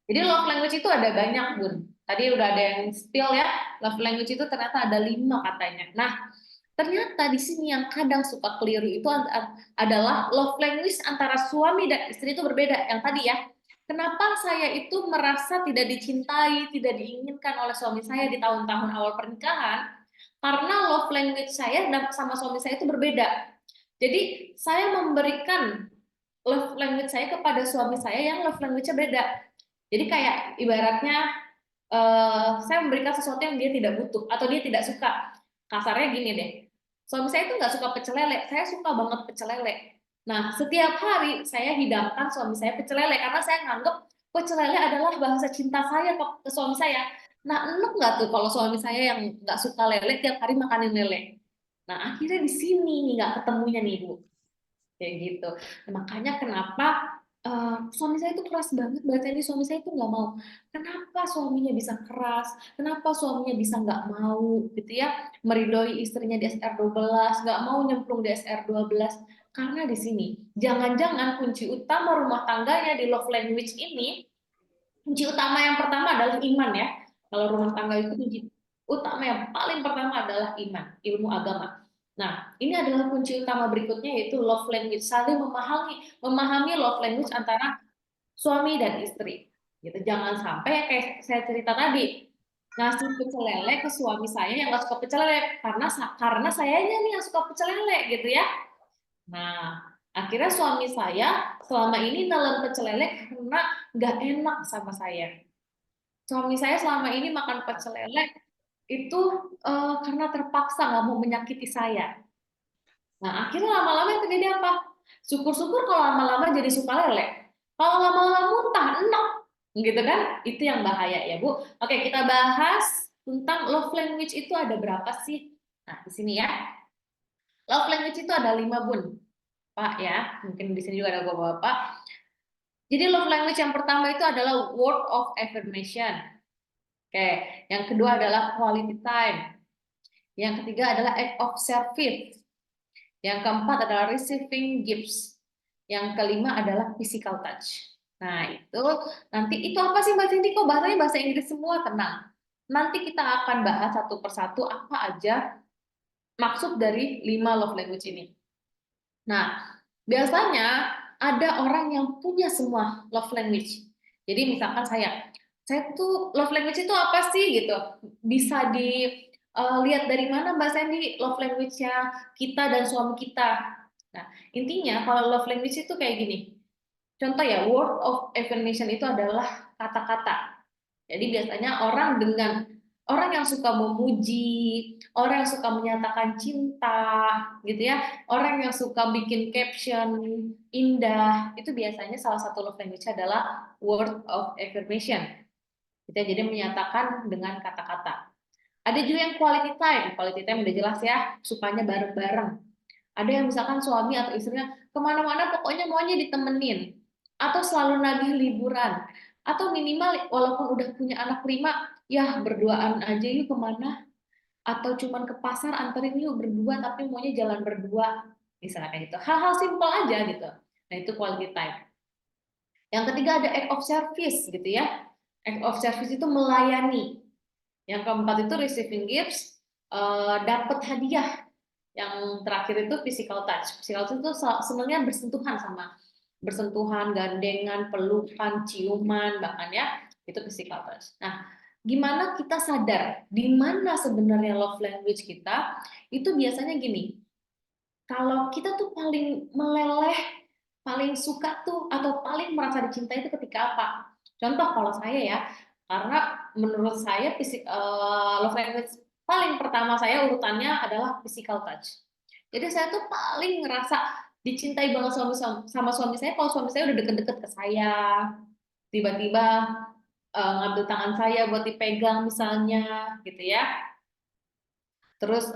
Jadi love language itu ada banyak, Bun. Tadi udah ada yang spill ya. Love language itu ternyata ada 5 katanya. Nah, ternyata di sini yang kadang suka keliru itu adalah love language antara suami dan istri itu berbeda. Yang tadi ya, kenapa saya itu merasa tidak dicintai, tidak diinginkan oleh suami saya di tahun-tahun awal pernikahan? Karena love language saya sama suami saya itu berbeda. Jadi saya memberikan love language saya kepada suami saya yang love language-nya beda. Jadi kayak ibaratnya saya memberikan sesuatu yang dia tidak butuh atau dia tidak suka. Kasarnya gini deh, suami saya itu nggak suka pecel lele, saya suka banget pecel lele. Nah, setiap hari saya hidangkan suami saya pecel lele karena saya nganggep pecel lele adalah bahasa cinta saya ke suami saya. Nah, enak nggak tuh kalau suami saya yang nggak suka lele tiap hari makanin lele? Nah, akhirnya di sini nggak ketemunya nih, Bu. Kayak gitu. Nah, makanya kenapa suami saya itu keras banget bahasa ini, suami saya itu nggak mau. Kenapa suaminya bisa keras? Kenapa suaminya bisa nggak mau gitu ya meridoi istrinya di SR12, nggak mau nyemplung di SR12? Karena di sini jangan-jangan kunci utama rumah tangganya di love language ini, kunci utama yang pertama adalah iman ya. Kalau rumah tangga itu kunci utama yang paling pertama adalah iman, ilmu agama. Nah, ini adalah kunci utama berikutnya yaitu love language, saling memahami love language antara suami dan istri. Gitu. Jangan sampai kayak saya cerita tadi, ngasih pecel lele ke suami saya yang nggak suka pecel lele karena sayanya nih yang suka pecel lele gitu ya. Nah, akhirnya suami saya selama ini nelen pecel lele karena nggak enak sama saya. Suami saya selama ini makan pecel lele itu karena terpaksa nggak mau menyakiti saya. Nah, akhirnya lama-lama yang terjadi apa? Syukur-syukur kalau lama-lama jadi suka lele. Kalau lama-lama muntah, enak. Gitu kan? Itu yang bahaya ya, Bu. Oke, kita bahas tentang love language itu ada berapa sih? Nah, di sini ya. Love language itu ada 5, Bun. Pak ya, mungkin di sini juga ada Bapak. Jadi love language yang pertama itu adalah word of affirmation. Oke, yang kedua adalah quality time. Yang ketiga adalah act of service. Yang keempat adalah receiving gifts. Yang kelima adalah physical touch. Nah, itu nanti itu apa sih Mbak Cindy? Kok bahasanya bahasa Inggris semua? Tenang. Nanti kita akan bahas satu persatu apa aja maksud dari 5 love language ini. Nah, biasanya ada orang yang punya semua love language. Jadi misalkan saya tuh love language itu apa sih gitu? Bisa dilihat dari mana Mbak Sandy love language-nya kita dan suami kita. Nah, intinya kalau love language itu kayak gini. Contoh ya, word of affirmation itu adalah kata-kata. Jadi biasanya orang yang suka memuji, orang yang suka menyatakan cinta, gitu ya, orang yang suka bikin caption indah, itu biasanya salah satu love language adalah word of affirmation. Kita jadi menyatakan dengan kata-kata. Ada juga yang quality time udah jelas ya, sukanya bareng-bareng. Ada yang misalkan suami atau istrinya kemana-mana pokoknya maunya ditemenin, atau selalu nagih liburan, atau minimal walaupun udah punya anak 5, ya berduaan aja yuk kemana, atau cuman ke pasar anterin yuk berdua tapi maunya jalan berdua, misalnya kayak gitu. Hal-hal simpel aja gitu. Nah itu quality time. Yang ketiga ada act of service gitu ya. Act of service itu melayani. Yang keempat itu receiving gifts, dapat hadiah. Yang terakhir itu physical touch. Physical touch itu sebenarnya bersentuhan, gandengan, pelukan, ciuman, bahkan ya itu physical touch. Nah, gimana kita sadar di mana sebenarnya love language kita? Itu biasanya gini. Kalau kita tuh paling meleleh, paling suka tuh atau paling merasa dicintai itu ketika apa? Contoh kalau saya ya, karena menurut saya love language paling pertama saya urutannya adalah physical touch. Jadi saya tuh paling ngerasa dicintai banget sama suami saya kalau suami saya udah deket-deket ke saya, tiba-tiba ngambil tangan saya buat dipegang misalnya, gitu ya. Terus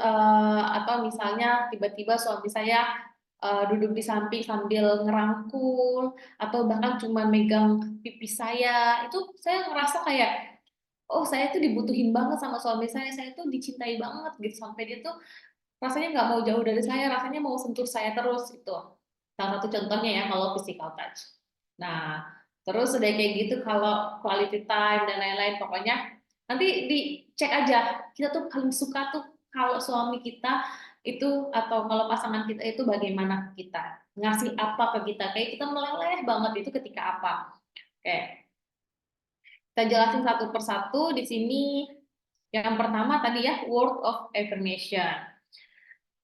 atau misalnya tiba-tiba suami saya duduk di samping sambil ngerangkul atau bahkan cuma megang pipi saya, itu saya ngerasa kayak oh saya tuh dibutuhin banget sama suami saya tuh dicintai banget gitu sampai dia tuh rasanya nggak mau jauh dari saya, rasanya mau sentuh saya terus itu. Salah satu contohnya ya kalau physical touch. Nah, terus udah kayak gitu kalau quality time dan lain-lain pokoknya nanti dicek aja kita tuh paling suka tuh kalau suami kita itu atau kalau pasangan kita itu bagaimana ke kita, ngasih apa ke kita, kayak kita meleleh banget itu ketika apa. Oke. Kita jelasin satu persatu di sini. Yang pertama tadi ya, word of affirmation.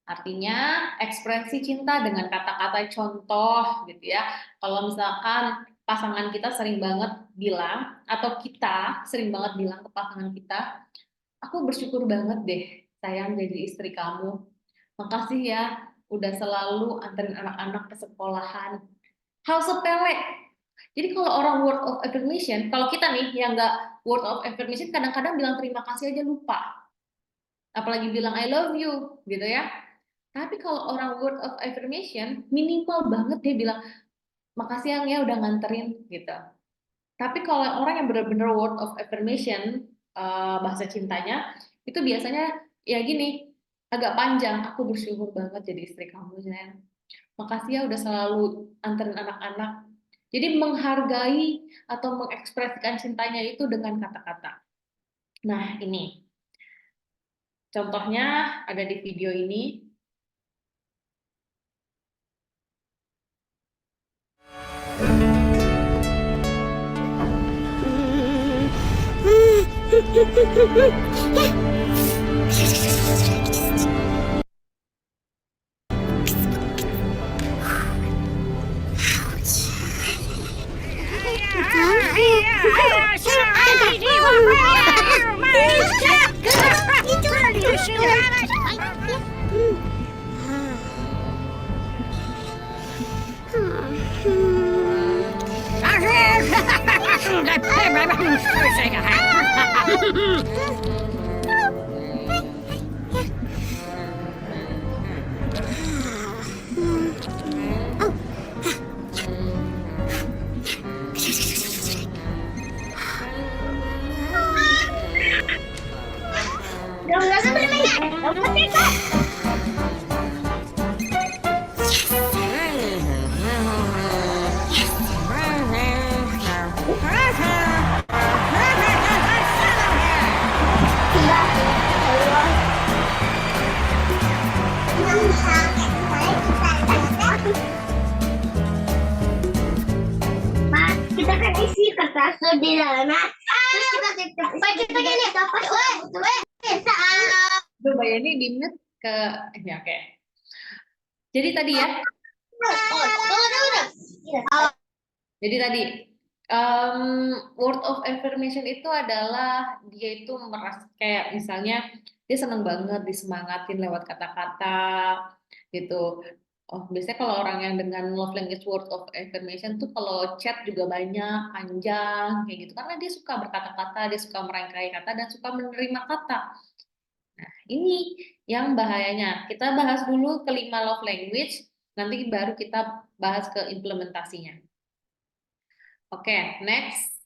Artinya ekspresi cinta dengan kata-kata contoh gitu ya. Kalau misalkan pasangan kita sering banget bilang atau kita sering banget bilang ke pasangan kita, aku bersyukur banget deh sayang jadi istri kamu. Makasih ya udah selalu anterin anak-anak ke sekolahan. Hal sepele. Jadi kalau orang word of affirmation, kalau kita nih yang nggak word of affirmation kadang-kadang bilang terima kasih aja lupa. Apalagi bilang I love you gitu ya. Tapi kalau orang word of affirmation minimal banget dia bilang makasih yang ya udah nganterin gitu. Tapi kalau orang yang benar-benar word of affirmation bahasa cintanya itu biasanya ya gini agak panjang. Aku bersyukur banget jadi istri kamu sayang. Makasih ya udah selalu anterin anak-anak. Jadi menghargai atau mengekspresikan cintanya itu dengan kata-kata. Nah ini contohnya ada di video ini. Kita kan isi kertas di dalamnya. Terus kita titik. Kita gini dapat. Coba ya ini di mute ke ini oke. Jadi tadi ya. Jadi tadi word of affirmation itu adalah dia itu merasa kayak misalnya dia seneng banget disemangatin lewat kata-kata gitu. Oh, biasanya kalau orang yang dengan love language word of affirmation tuh kalau chat juga banyak, panjang kayak gitu karena dia suka berkata-kata, dia suka merangkai kata dan suka menerima kata. Nah, ini yang bahayanya. Kita bahas dulu kelima love language, nanti baru kita bahas ke implementasinya. Oke, next.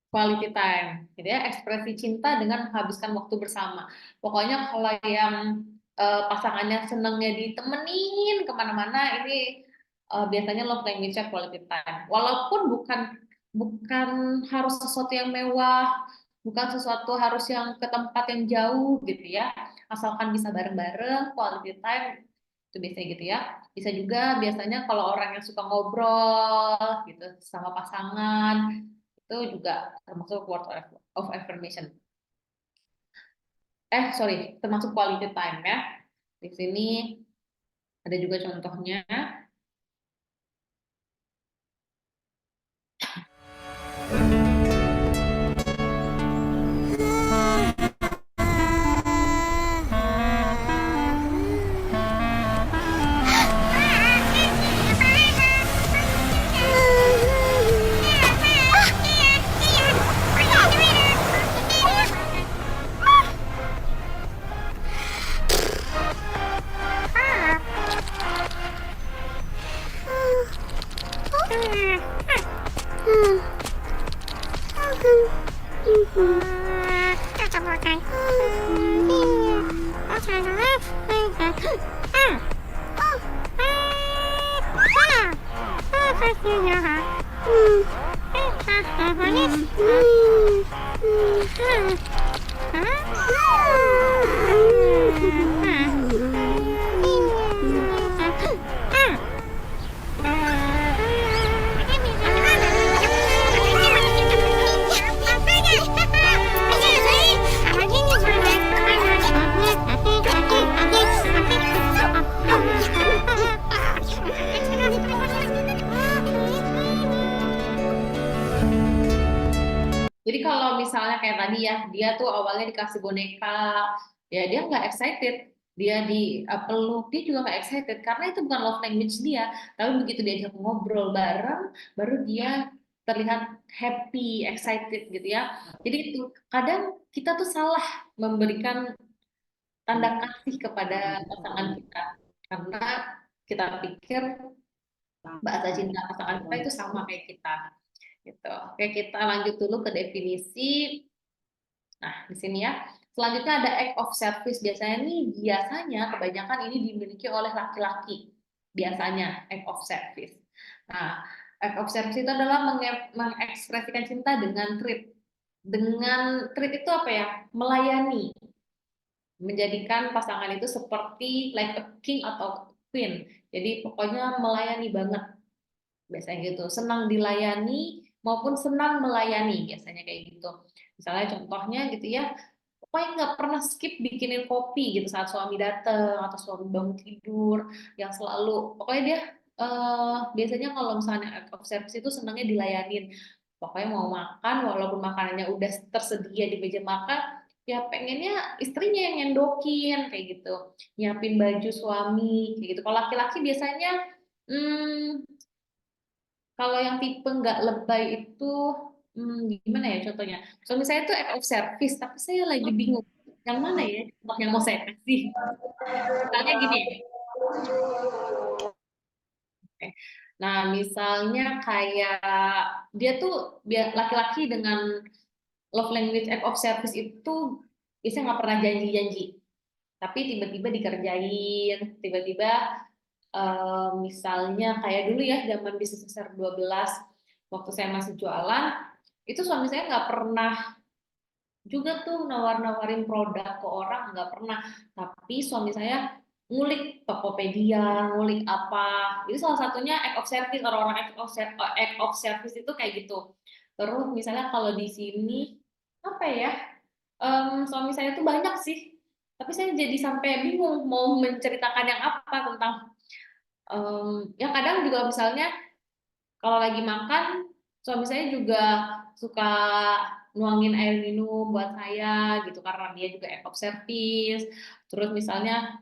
Quality time, gitu ya, ekspresi cinta dengan menghabiskan waktu bersama. Pokoknya kalau yang pasangannya senangnya ditemenin kemana-mana, ini biasanya love language-nya quality time. Walaupun bukan harus sesuatu yang mewah, bukan sesuatu harus yang ke tempat yang jauh gitu ya, asalkan bisa bareng-bareng, quality time itu biasanya gitu ya. Bisa juga biasanya kalau orang yang suka ngobrol gitu sama pasangan itu juga termasuk word of affirmation. Sorry, termasuk quality time ya. Di sini ada juga contohnya. Jadi kalau misalnya kayak tadi ya, dia tuh awalnya dikasih boneka, ya dia nggak excited, dia dipeluk, dia juga nggak excited karena itu bukan love language dia. Tapi begitu diajak ngobrol bareng, baru dia terlihat happy, excited gitu ya. Jadi itu kadang kita tuh salah memberikan tanda kasih kepada pasangan kita karena kita pikir bahasa cinta pasangan kita itu sama kayak kita. Gitu. Oke, kita lanjut dulu ke definisi. Nah, di sini ya. Selanjutnya ada act of service. Biasanya kebanyakan ini dimiliki oleh laki-laki. Biasanya act of service. Nah, act of service itu adalah mengekspresikan cinta dengan treat. Dengan treat itu apa ya? Melayani. Menjadikan pasangan itu seperti like a king atau queen. Jadi pokoknya melayani banget. Biasanya gitu. Senang dilayani maupun senang melayani biasanya kayak gitu. Misalnya contohnya gitu ya, pokoknya nggak pernah skip bikinin kopi gitu saat suami datang atau suami bangun tidur, yang selalu pokoknya dia biasanya kalau misalnya act of service itu senangnya dilayanin. Pokoknya mau makan walaupun makanannya udah tersedia di meja makan, ya pengennya istrinya yang nyendokin kayak gitu, nyiapin baju suami kayak gitu. Kalau laki-laki biasanya kalau yang tipe nggak lebay itu gimana ya contohnya? Suami saya itu act of service, tapi saya lagi bingung. Yang mana ya contoh yang mau saya kasih? Misalnya gini. Oke. Nah, misalnya kayak dia tuh laki-laki dengan love language act of service itu biasanya nggak pernah janji-janji. Tapi tiba-tiba dikerjain, tiba-tiba misalnya kayak dulu ya zaman bisnis besar 12 waktu saya masih jualan itu suami saya nggak pernah juga tuh nawar-nawarin produk ke orang, nggak pernah. Tapi suami saya ngulik Tokopedia, ngulik apa. Itu salah satunya act of service. Orang-orang act of service itu kayak gitu. Terus misalnya kalau di sini apa ya? Suami saya tuh banyak sih. Tapi saya jadi sampai bingung mau menceritakan yang apa tentang ya kadang juga misalnya kalau lagi makan, suami saya juga suka nuangin air minum buat saya gitu karena dia juga act of service. Terus misalnya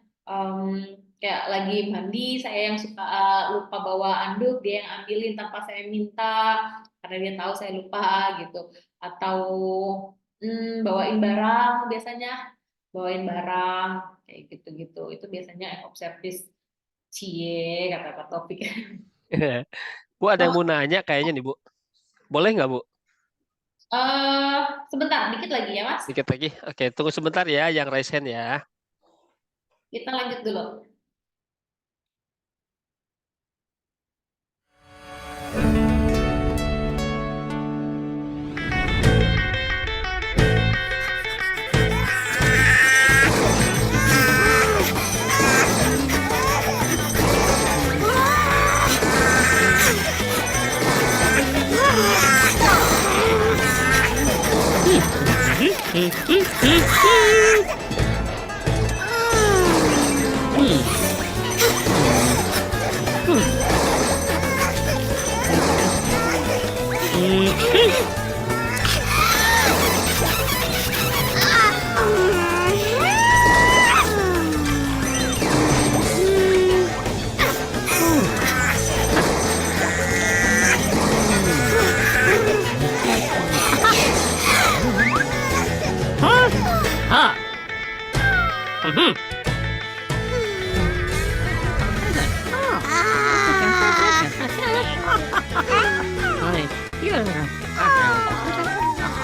kayak lagi mandi, saya yang suka lupa bawa anduk, dia yang ambilin tanpa saya minta karena dia tahu saya lupa gitu. Atau bawain barang biasanya, bawain barang kayak gitu-gitu. Itu biasanya act of service. Cie, kata Pak Topik. Bu, ada yang mau nanya kayaknya nih, Bu. Boleh nggak, Bu? Sebentar, dikit lagi ya, Mas. Dikit lagi. Oke, tunggu sebentar ya yang raise hand ya. Kita lanjut dulu.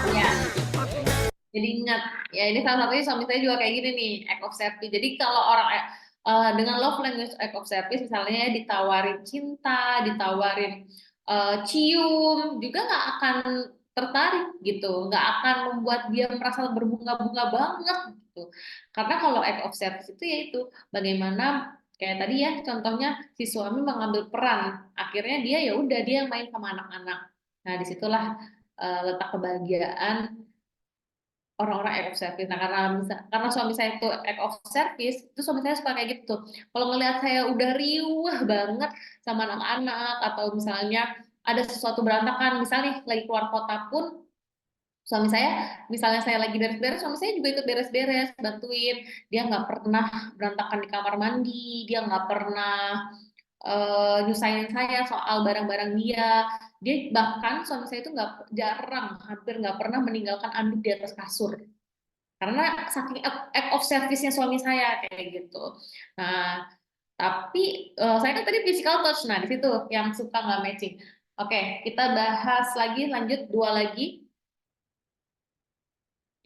Ya, jadi ingat ya ini salah satunya suami saya juga kayak gini nih, act of service. Jadi kalau orang dengan love language act of service misalnya ditawarin cinta, ditawarin cium, juga nggak akan tertarik gitu, nggak akan membuat dia merasa berbunga-bunga banget gitu. Karena kalau act of service itu yaitu bagaimana kayak tadi ya contohnya si suami mengambil peran, akhirnya dia ya udah dia main sama anak-anak. Nah disitulah letak kebahagiaan orang-orang act of service. Nah, karena suami saya itu act of service, itu suami saya suka kayak gitu. Kalau ngelihat saya udah riuh banget sama anak-anak atau misalnya ada sesuatu berantakan, misalnya lagi keluar kota pun suami saya, misalnya saya lagi beres-beres, suami saya juga ikut beres-beres, bantuin. Dia nggak pernah berantakan di kamar mandi, dia nggak pernah nyusahin saya soal barang-barang dia. Dia bahkan suami saya itu hampir nggak pernah meninggalkan anduk di atas kasur karena saking act of service-nya suami saya kayak gitu. Nah, tapi saya kan tadi physical touch, nah di situ yang suka nggak matching. Oke, kita bahas lagi, lanjut dua lagi.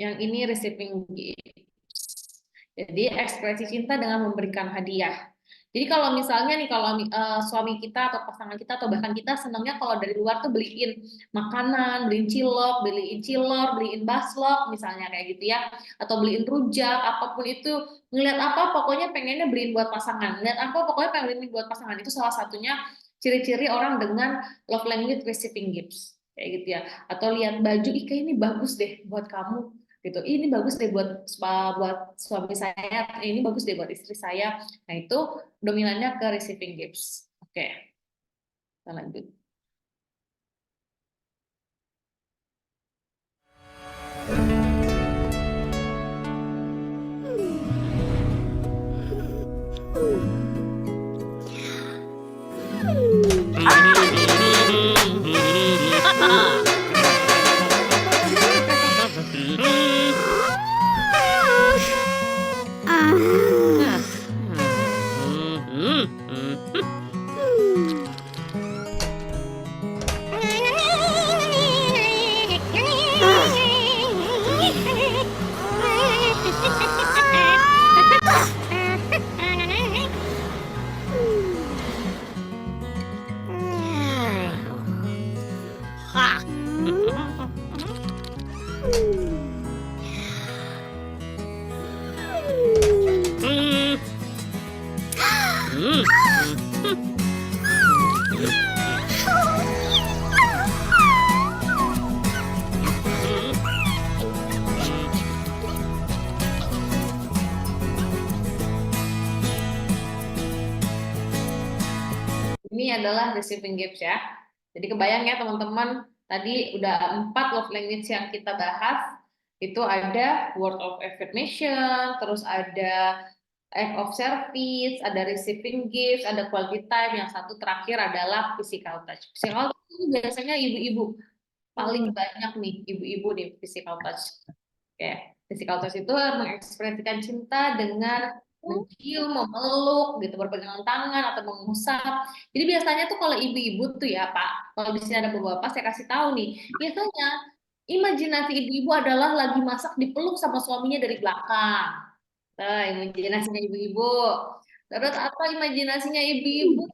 Yang ini receiving gifts. Jadi ekspresi cinta dengan memberikan hadiah. Jadi kalau misalnya nih kalau suami kita atau pasangan kita atau bahkan kita senangnya kalau dari luar tuh beliin makanan, beliin cilok, beliin baslok misalnya kayak gitu ya, atau beliin rujak, apapun itu, ngeliat apa pokoknya pengennya beliin buat pasangan, ngeliat apa pokoknya pengen beliin buat pasangan, itu salah satunya ciri-ciri orang dengan love language receiving gifts kayak gitu ya. Atau lihat baju, ih kayak ini bagus deh buat kamu gitu, ini bagus deh buat suami saya, ini bagus deh buat istri saya. Nah itu dominannya ke receiving gifts. Oke, kita lanjut. adalah receiving gifts ya. Jadi kebayang ya teman-teman, tadi udah 4 love language yang kita bahas. Itu ada word of affirmation, terus ada act of service, ada receiving gifts, ada quality time, yang satu terakhir adalah physical touch. Physical touch itu biasanya ibu-ibu paling banyak nih, ibu-ibu nih physical touch. Oke, physical touch itu mengekspresikan cinta dengan mencium, memeluk, gitu, berpegangan tangan atau mengusap. Jadi biasanya tuh kalau ibu-ibu tuh ya Pak, kalau di sini ada bapak-bapak saya kasih tahu nih, biasanya imajinasi ibu-ibu adalah lagi masak dipeluk sama suaminya dari belakang. Nah, imajinasinya ibu-ibu. Terus apa imajinasinya ibu-ibu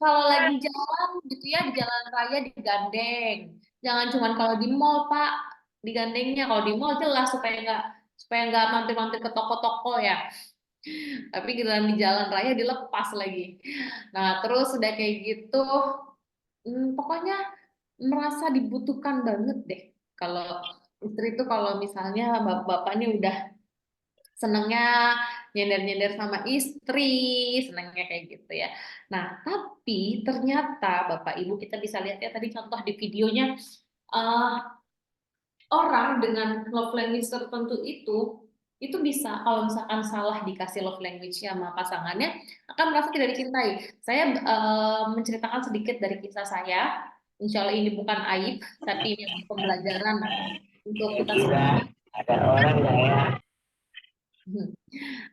kalau lagi jalan gitu ya, di jalan raya digandeng. Jangan cuma kalau di mall Pak, digandengnya. Kalau di mall jelas supaya nggak mampir-mampir ke toko-toko ya. Tapi giliran di jalan raya dilepas lagi. Nah, terus udah kayak gitu, pokoknya merasa dibutuhkan banget deh. Kalau istri itu kalau misalnya bapak-bapaknya udah senengnya nyender-nyender sama istri, senengnya kayak gitu ya. Nah, tapi ternyata Bapak Ibu kita bisa lihat ya tadi contoh di videonya, eh, orang dengan love language tertentu itu bisa kalau misalkan salah dikasih love language sama pasangannya akan merasa tidak dicintai. Saya menceritakan sedikit dari kisah saya. Insya Allah ini bukan aib, tapi ini pembelajaran untuk kita semua. Ada orang nggak ya?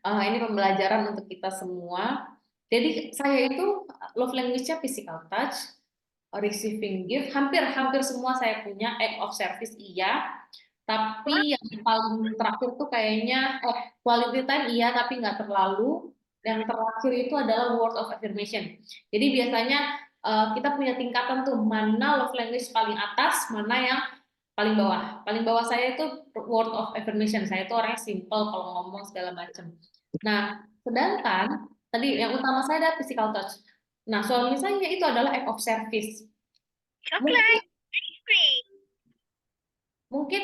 Ini pembelajaran untuk kita semua. Jadi saya itu love language-nya physical touch, receiving gift, hampir semua saya punya, act of service iya, tapi yang paling terakhir tuh kayaknya quality time iya, tapi nggak terlalu. Yang terakhir itu adalah word of affirmation. Jadi biasanya kita punya tingkatan tuh, mana love language paling atas, mana yang paling bawah. Paling bawah saya itu word of affirmation. Saya itu orangnya simple kalau ngomong segala macam. Nah, sedangkan tadi yang utama saya adalah physical touch. Nah, suami saya itu adalah act of service. Mungkin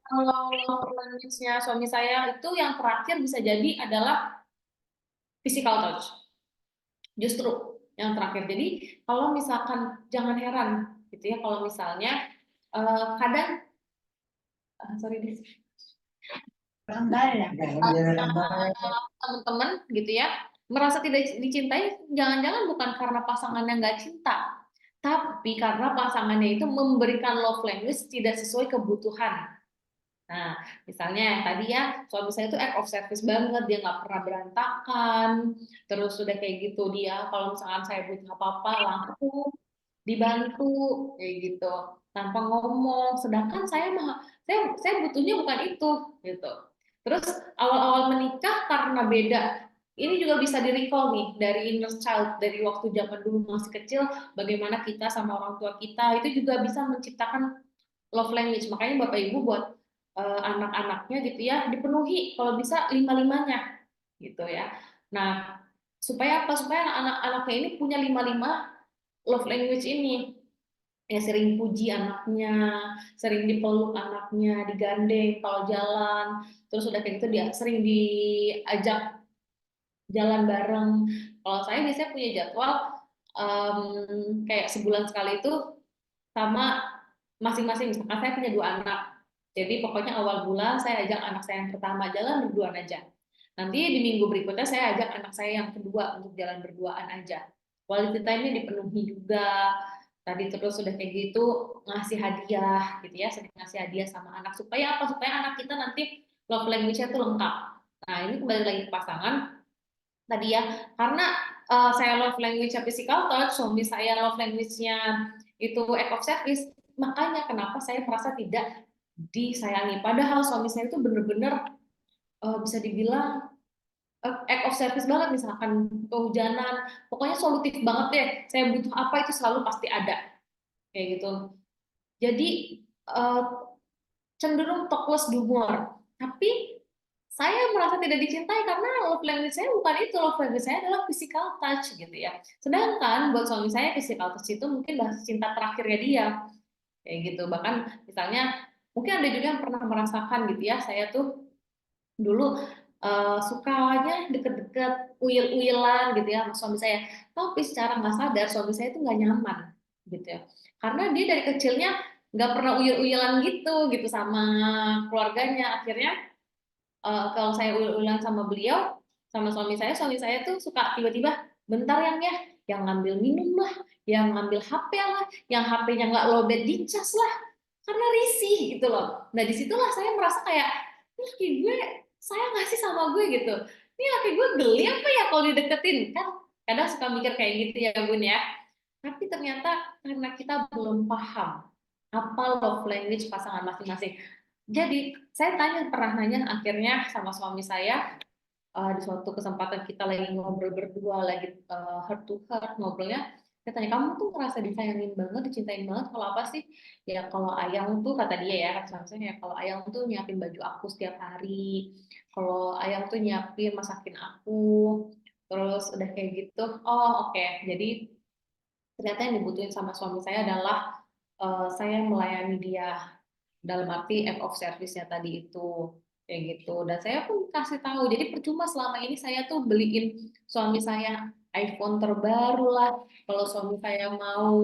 kalau love language-nya suami saya itu yang terakhir bisa jadi adalah physical touch. Justru yang terakhir. Jadi kalau misalkan jangan heran gitu ya kalau misalnya kadang sorry deh. Teman-teman gitu ya merasa tidak dicintai, jangan-jangan bukan karena pasangannya nggak cinta, tapi karena pasangannya itu memberikan love language tidak sesuai kebutuhan. Nah, misalnya yang tadi ya suami saya itu act of service banget, dia nggak pernah berantakan, terus sudah kayak gitu dia kalau misalkan saya butuh apa-apa langsung dibantu kayak gitu tanpa ngomong. Sedangkan saya butuhnya bukan itu gitu. Terus awal-awal menikah karena beda. Ini juga bisa di-recall nih dari inner child, dari waktu zaman dulu masih kecil, bagaimana kita sama orang tua kita itu juga bisa menciptakan love language. Makanya Bapak Ibu buat anak-anaknya gitu ya dipenuhi kalau bisa 5-5-nya gitu ya. Nah, supaya apa? Supaya anak-anaknya ini punya 5-5 love language ini. Ya sering puji anaknya, sering dipeluk anaknya, digandeng kalau jalan, terus udah kayak gitu dia sering diajak jalan bareng. Kalau saya biasanya punya jadwal kayak sebulan sekali itu sama masing-masing. Misalkan saya punya 2 anak, jadi pokoknya awal bulan saya ajak anak saya yang pertama jalan berduaan aja. Nanti di minggu berikutnya saya ajak anak saya yang kedua untuk jalan berduaan aja. Quality time-nya dipenuhi juga. Tadi terus sudah kayak gitu ngasih hadiah gitu ya, sering ngasih hadiah sama anak supaya apa? Supaya anak kita nanti love language-nya tuh lengkap. Nah, ini kembali lagi ke pasangan tadi ya. Karena saya love language-nya physical touch, suami saya love language-nya itu act of service, makanya kenapa saya merasa tidak disayangi. Padahal suami saya itu benar-benar bisa dibilang act of service banget, misalkan kehujanan, pokoknya solutif banget deh. Saya butuh apa itu selalu pasti ada, kayak gitu. Jadi cenderung talkless do more. Tapi saya merasa tidak dicintai karena love language saya bukan itu, love language saya adalah physical touch gitu ya. Sedangkan buat suami saya physical touch itu mungkin bahasa cinta terakhirnya dia, kayak gitu. Bahkan misalnya mungkin ada juga yang pernah merasakan gitu ya, saya tuh dulu sukanya deket-deket, uyel-uyelan gitu ya sama suami saya. Tapi secara nggak sadar suami saya itu nggak nyaman gitu ya. Karena dia dari kecilnya nggak pernah uyel-uyelan gitu sama keluarganya. Akhirnya kalau saya uyel-uyelan sama beliau, sama suami saya tuh suka tiba-tiba bentar yang ngambil minum lah, yang ngambil HP lah, yang HP-nya nggak lowbat dicas lah, karena risih gitu loh. Nah disitulah saya merasa kayak, ini laki gue sayang nggak sih sama gue gitu. Ini laki gue geli apa ya kalau dideketin kan? Kadang suka mikir kayak gitu ya Bun ya. Tapi ternyata karena kita belum paham apa love language pasangan masing-masing. Jadi saya pernah nanya akhirnya sama suami saya di suatu kesempatan kita lagi ngobrol berdua, lagi heart to heart ngobrolnya. Saya tanya, kamu tuh ngerasa disayangin banget, dicintain banget kalau apa sih? Ya kalau Ayang tuh, kata dia ya, kata saya, kalau Ayang tuh nyiapin baju aku setiap hari, kalau Ayang tuh nyiapin masakin aku, terus udah kayak gitu. Oh oke. Jadi ternyata yang dibutuhin sama suami saya adalah saya melayani dia dalam arti act of service-nya tadi itu kayak gitu. Dan saya pun kasih tahu, jadi percuma selama ini saya tuh beliin suami saya iPhone terbaru lah, kalau suami saya mau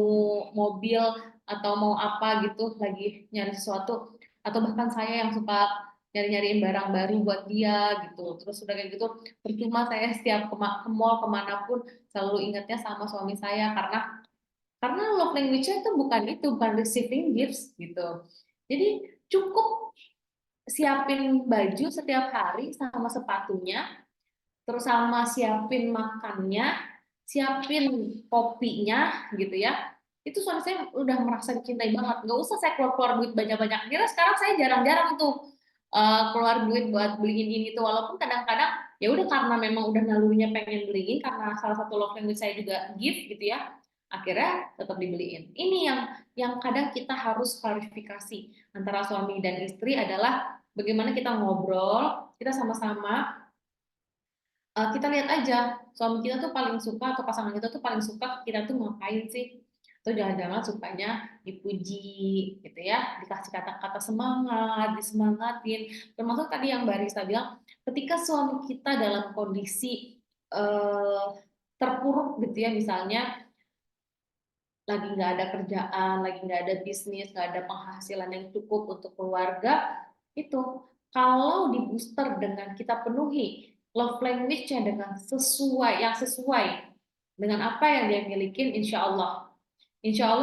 mobil atau mau apa gitu lagi nyari sesuatu, atau bahkan saya yang suka nyari-nyariin barang baru buat dia gitu. Terus udah kayak gitu percuma saya setiap ke mall kemanapun selalu ingatnya sama suami saya, karena love language-nya itu bukan receiving gifts gitu. Jadi cukup siapin baju setiap hari sama sepatunya, terus sama siapin makannya, siapin kopinya gitu ya. Itu suami saya udah merasa dicintai banget. Nggak usah saya keluar duit banyak-banyak. Kira sekarang saya jarang-jarang tuh keluar duit buat beliin ini tuh. Walaupun kadang-kadang ya udah karena memang udah nalurinya pengen beliin, karena salah satu love language saya juga gift gitu ya. Akhirnya tetap dibeliin. Ini yang kadang kita harus klarifikasi antara suami dan istri adalah bagaimana kita ngobrol, kita sama-sama kita lihat aja suami kita tuh paling suka atau pasangan kita tuh paling suka kita tuh ngapain sih, atau jangan-jangan sukanya dipuji gitu ya, dikasih kata-kata semangat, disemangatin, termasuk tadi yang Mbak Risa bilang, ketika suami kita dalam kondisi terpuruk gitu ya, misalnya lagi nggak ada kerjaan, lagi nggak ada bisnis, nggak ada penghasilan yang cukup untuk keluarga, itu kalau di booster dengan kita penuhi love language-nya dengan sesuai dengan apa yang dia milikin, insya Allah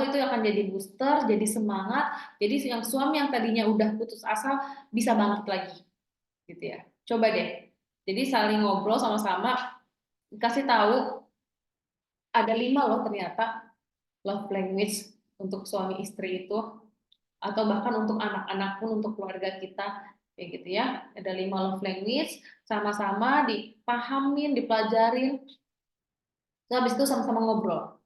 itu akan jadi booster, jadi semangat, jadi yang suami yang tadinya udah putus asa bisa bangkit lagi, gitu ya. Coba deh, jadi saling ngobrol sama-sama, kasih tahu ada 5 loh ternyata love language untuk suami istri itu, atau bahkan untuk anak-anak pun, untuk keluarga kita kayak gitu ya. Ada 5 love language, sama-sama dipahamin, dipelajarin, terus habis itu sama-sama ngobrol.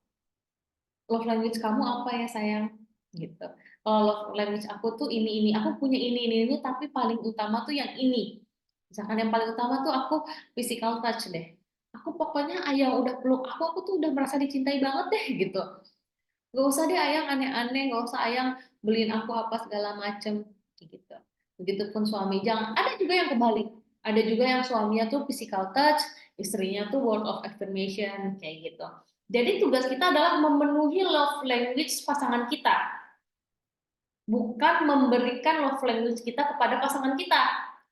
Love language kamu apa ya sayang? Gitu. Kalau love language aku tuh ini, aku punya ini, tapi paling utama tuh yang ini. Misalkan yang paling utama tuh aku physical touch deh. Aku pokoknya ayah udah peluk aku tuh udah merasa dicintai banget deh gitu. Gak usah deh ayang aneh-aneh, gak usah ayang beliin aku apa segala macem gitu. Begitupun suami, jangan, ada juga yang kebalik, ada juga yang suaminya tuh physical touch, istrinya tuh word of affirmation kayak gitu. Jadi tugas kita adalah memenuhi love language pasangan kita, bukan memberikan love language kita kepada pasangan kita.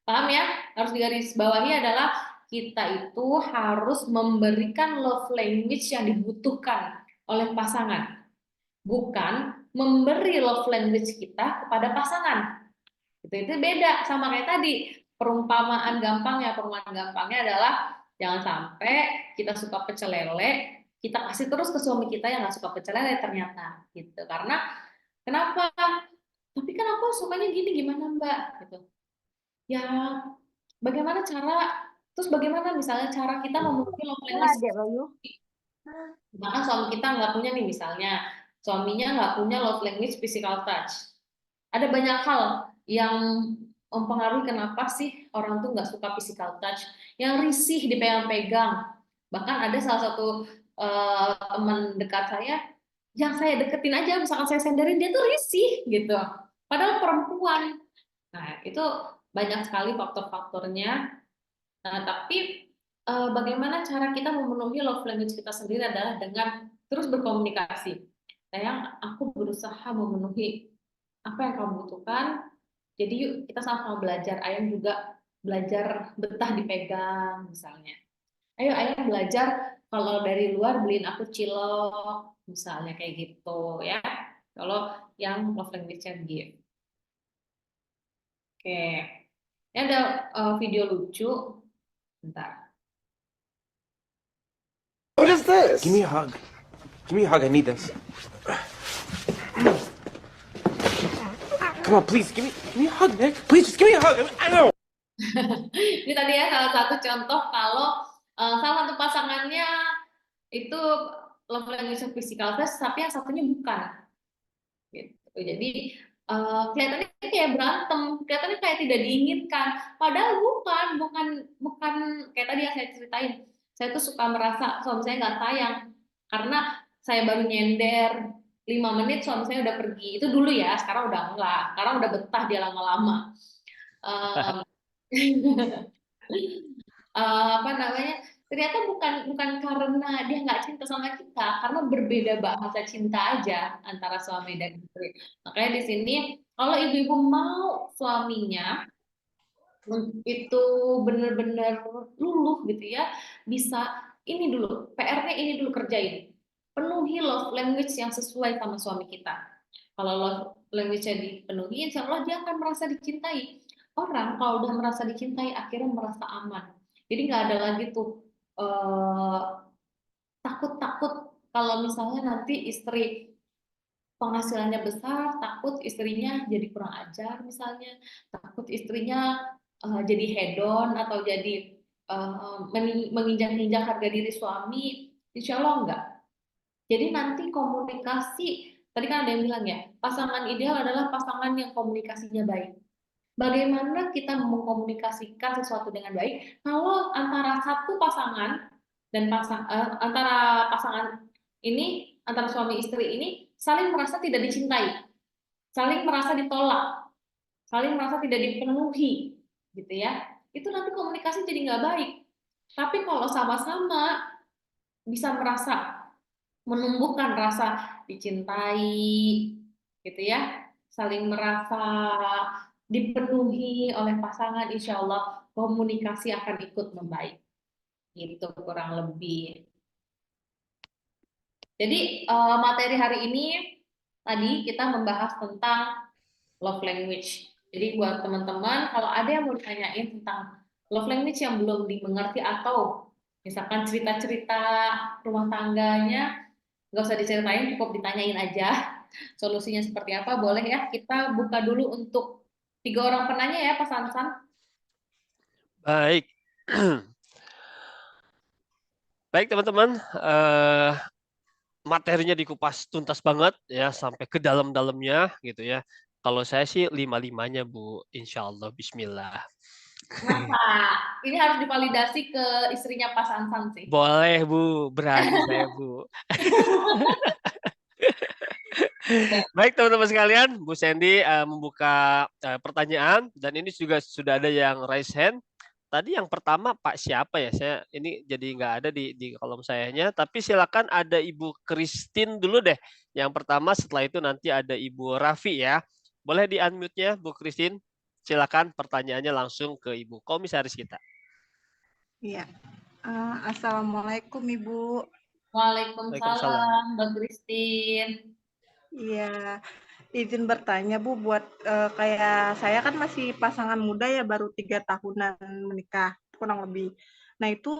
Paham ya? Harus digarisbawahi adalah kita itu harus memberikan love language yang dibutuhkan oleh pasangan, bukan memberi love language kita kepada pasangan. Itu beda sama kayak tadi. Perumpamaan gampangnya adalah jangan sampai kita suka pecel lele, kita kasih terus ke suami kita yang nggak suka pecel lele ternyata gitu. Karena kenapa? Tapi kan aku sukanya gini, gimana Mbak? Gitu. Ya bagaimana misalnya cara kita memenuhi love language? Maka suami kita nggak punya nih, misalnya suaminya nggak punya love language physical touch. Ada banyak hal yang mempengaruhi kenapa sih orang tuh nggak suka physical touch, yang risih dipegang-pegang. Bahkan ada salah satu teman dekat saya yang saya deketin aja, misalkan saya senderin, dia tuh risih gitu. Padahal perempuan. Nah itu banyak sekali faktor-faktornya Nah, tapi bagaimana cara kita memenuhi love language kita sendiri adalah dengan terus berkomunikasi. Sayang, aku berusaha memenuhi apa yang kamu butuhkan. Jadi yuk kita sama-sama belajar. Ayam juga belajar betah dipegang misalnya. Ayo ayam belajar kalau dari luar beliin aku cilok misalnya kayak gitu ya. Kalau yang love language-nya gift. Oke. Ini ada video lucu. Bentar. What is this? Give me a hug. Give me a hug. I need this. Come on, please. Give me a hug, Nick. Please, just give me a hug. I know. Ini tadi ya salah satu contoh kalau salah satu pasangannya itu love language physical touch, tapi yang satunya bukan. Gitu. Jadi kelihatannya kayak berantem, kelihatannya kayak tidak diinginkan. Padahal bukan kayak tadi yang saya ceritain. Saya tuh suka merasa suami saya nggak sayang karena saya baru nyender 5 menit suami saya udah pergi. Itu dulu ya, sekarang udah enggak. Sekarang udah betah dia lama-lama. Apa namanya? Ternyata bukan karena dia nggak cinta sama kita, karena berbeda bahasa cinta aja antara suami dan istri. Makanya di sini kalau ibu-ibu mau suaminya itu benar-benar luluh gitu ya, bisa ini dulu, PR-nya ini dulu kerjain. Penuhi love language yang sesuai sama suami kita. Kalau love language-nya dipenuhi, insya Allah dia akan merasa dicintai. Orang kalau udah merasa dicintai, akhirnya merasa aman. Jadi nggak ada lagi tuh takut-takut kalau misalnya nanti istri penghasilannya besar, takut istrinya jadi kurang ajar misalnya, takut istrinya jadi hedon atau jadi menginjak-injak harga diri suami. Insya Allah enggak. Jadi nanti komunikasi, tadi kan ada yang bilang ya, pasangan ideal adalah pasangan yang komunikasinya baik. Bagaimana kita mengkomunikasikan sesuatu dengan baik kalau antara satu pasangan dan antara pasangan ini, antara suami istri ini saling merasa tidak dicintai, saling merasa ditolak, saling merasa tidak dipenuhi, gitu ya. Itu nanti komunikasi jadi nggak baik. Tapi kalau sama-sama bisa merasa menumbuhkan rasa dicintai, gitu ya, saling merasa dipenuhi oleh pasangan, insya Allah komunikasi akan ikut membaik. Gitu kurang lebih. Jadi materi hari ini tadi kita membahas tentang love language. Jadi buat teman-teman kalau ada yang mau ditanyain tentang love language yang belum dimengerti atau misalkan cerita-cerita rumah tangganya nggak usah diceritain, cukup ditanyain aja solusinya seperti apa, boleh ya. Kita buka dulu untuk 3 orang penanya ya, Pak Sansan. Baik. Baik teman-teman, materinya dikupas tuntas banget ya sampai ke dalam-dalamnya gitu ya. Kalau saya sih 5-5-nya Bu, insya Allah, Bismillah. Masa? Ini harus divalidasi ke istrinya Pak Sansan sih. Boleh Bu, berani saya Bu. Baik teman-teman sekalian, Bu Sandy membuka pertanyaan dan ini juga sudah ada yang raise hand. Tadi yang pertama Pak siapa ya? Saya ini jadi nggak ada di kolom sayanya. Tapi silakan ada Ibu Christine dulu deh. Yang pertama, setelah itu nanti ada Ibu Raffi ya. Boleh di unmute-nya Bu Christine. Silakan pertanyaannya langsung ke Ibu Komisaris kita. Iya. Assalamualaikum Ibu. Waalaikumsalam, Mbak Christine. Iya. Izin bertanya Bu, buat kayak saya kan masih pasangan muda ya, baru 3 tahunan menikah kurang lebih. Nah itu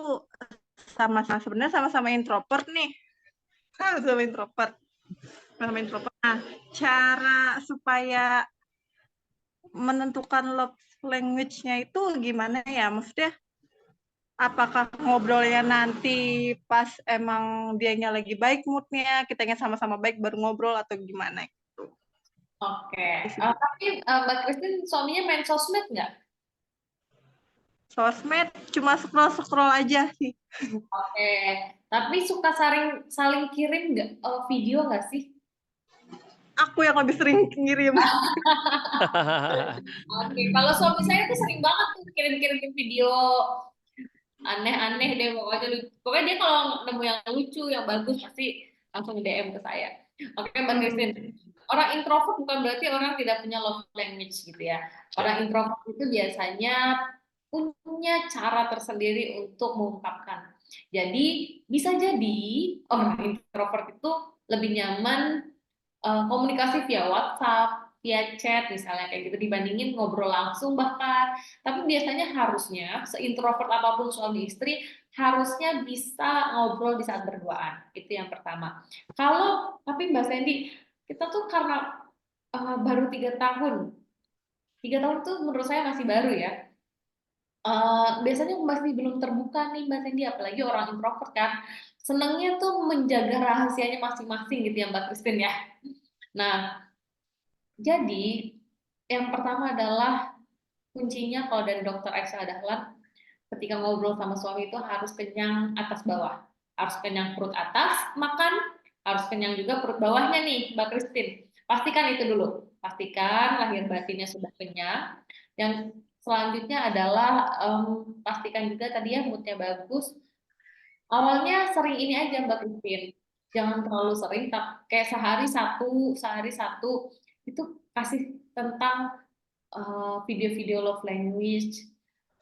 sebenarnya sama-sama introvert nih. Sama introvert. Nah, cara supaya menentukan love language-nya itu gimana ya? Maksudnya apakah ngobrolnya nanti pas emang dianya lagi baik moodnya, kitanya sama-sama baik baru ngobrol atau gimana? Oke. Tapi Mbak Christine suaminya main sosmed nggak? Sosmed cuma scroll aja sih. Oke. Tapi suka saling kirim nggak video nggak sih? Aku yang lebih sering ngirim. Oke. Kalau suami saya tuh sering banget tuh kirim-kirim video aneh-aneh deh pokoknya. Pokoknya dia kalau nemu yang lucu, yang bagus pasti langsung DM ke saya. Oke, Mbak Christine. Orang introvert bukan berarti orang tidak punya love language gitu ya. Orang introvert itu biasanya punya cara tersendiri untuk mengungkapkan. Jadi bisa jadi orang introvert itu lebih nyaman komunikasi via WhatsApp, via chat misalnya kayak gitu dibandingin ngobrol langsung bahkan. Tapi biasanya harusnya seintrovert apapun suami istri harusnya bisa ngobrol di saat berduaan. Itu yang pertama. Kalau tapi Mbak Sandy, kita tuh karena baru 3 tahun, 3 tahun tuh menurut saya masih baru ya. Biasanya masih belum terbuka nih Mbak Sandy, apalagi orang introvert kan. Senangnya tuh menjaga rahasianya masing-masing gitu ya Mbak Christine ya. Nah, jadi yang pertama adalah kuncinya kalau dari dokter Aisyah Dahlan, ketika ngobrol sama suami itu harus kenyang atas bawah. Harus kenyang perut atas, makan, harus kenyang juga perut bawahnya nih Mbak Christine. Pastikan itu dulu. Pastikan lahir batinnya sudah kenyang. Yang selanjutnya adalah pastikan juga tadi ya moodnya bagus. Awalnya sering ini aja Mbak Christine. Jangan terlalu sering, kayak sehari satu, itu kasih tentang video-video love language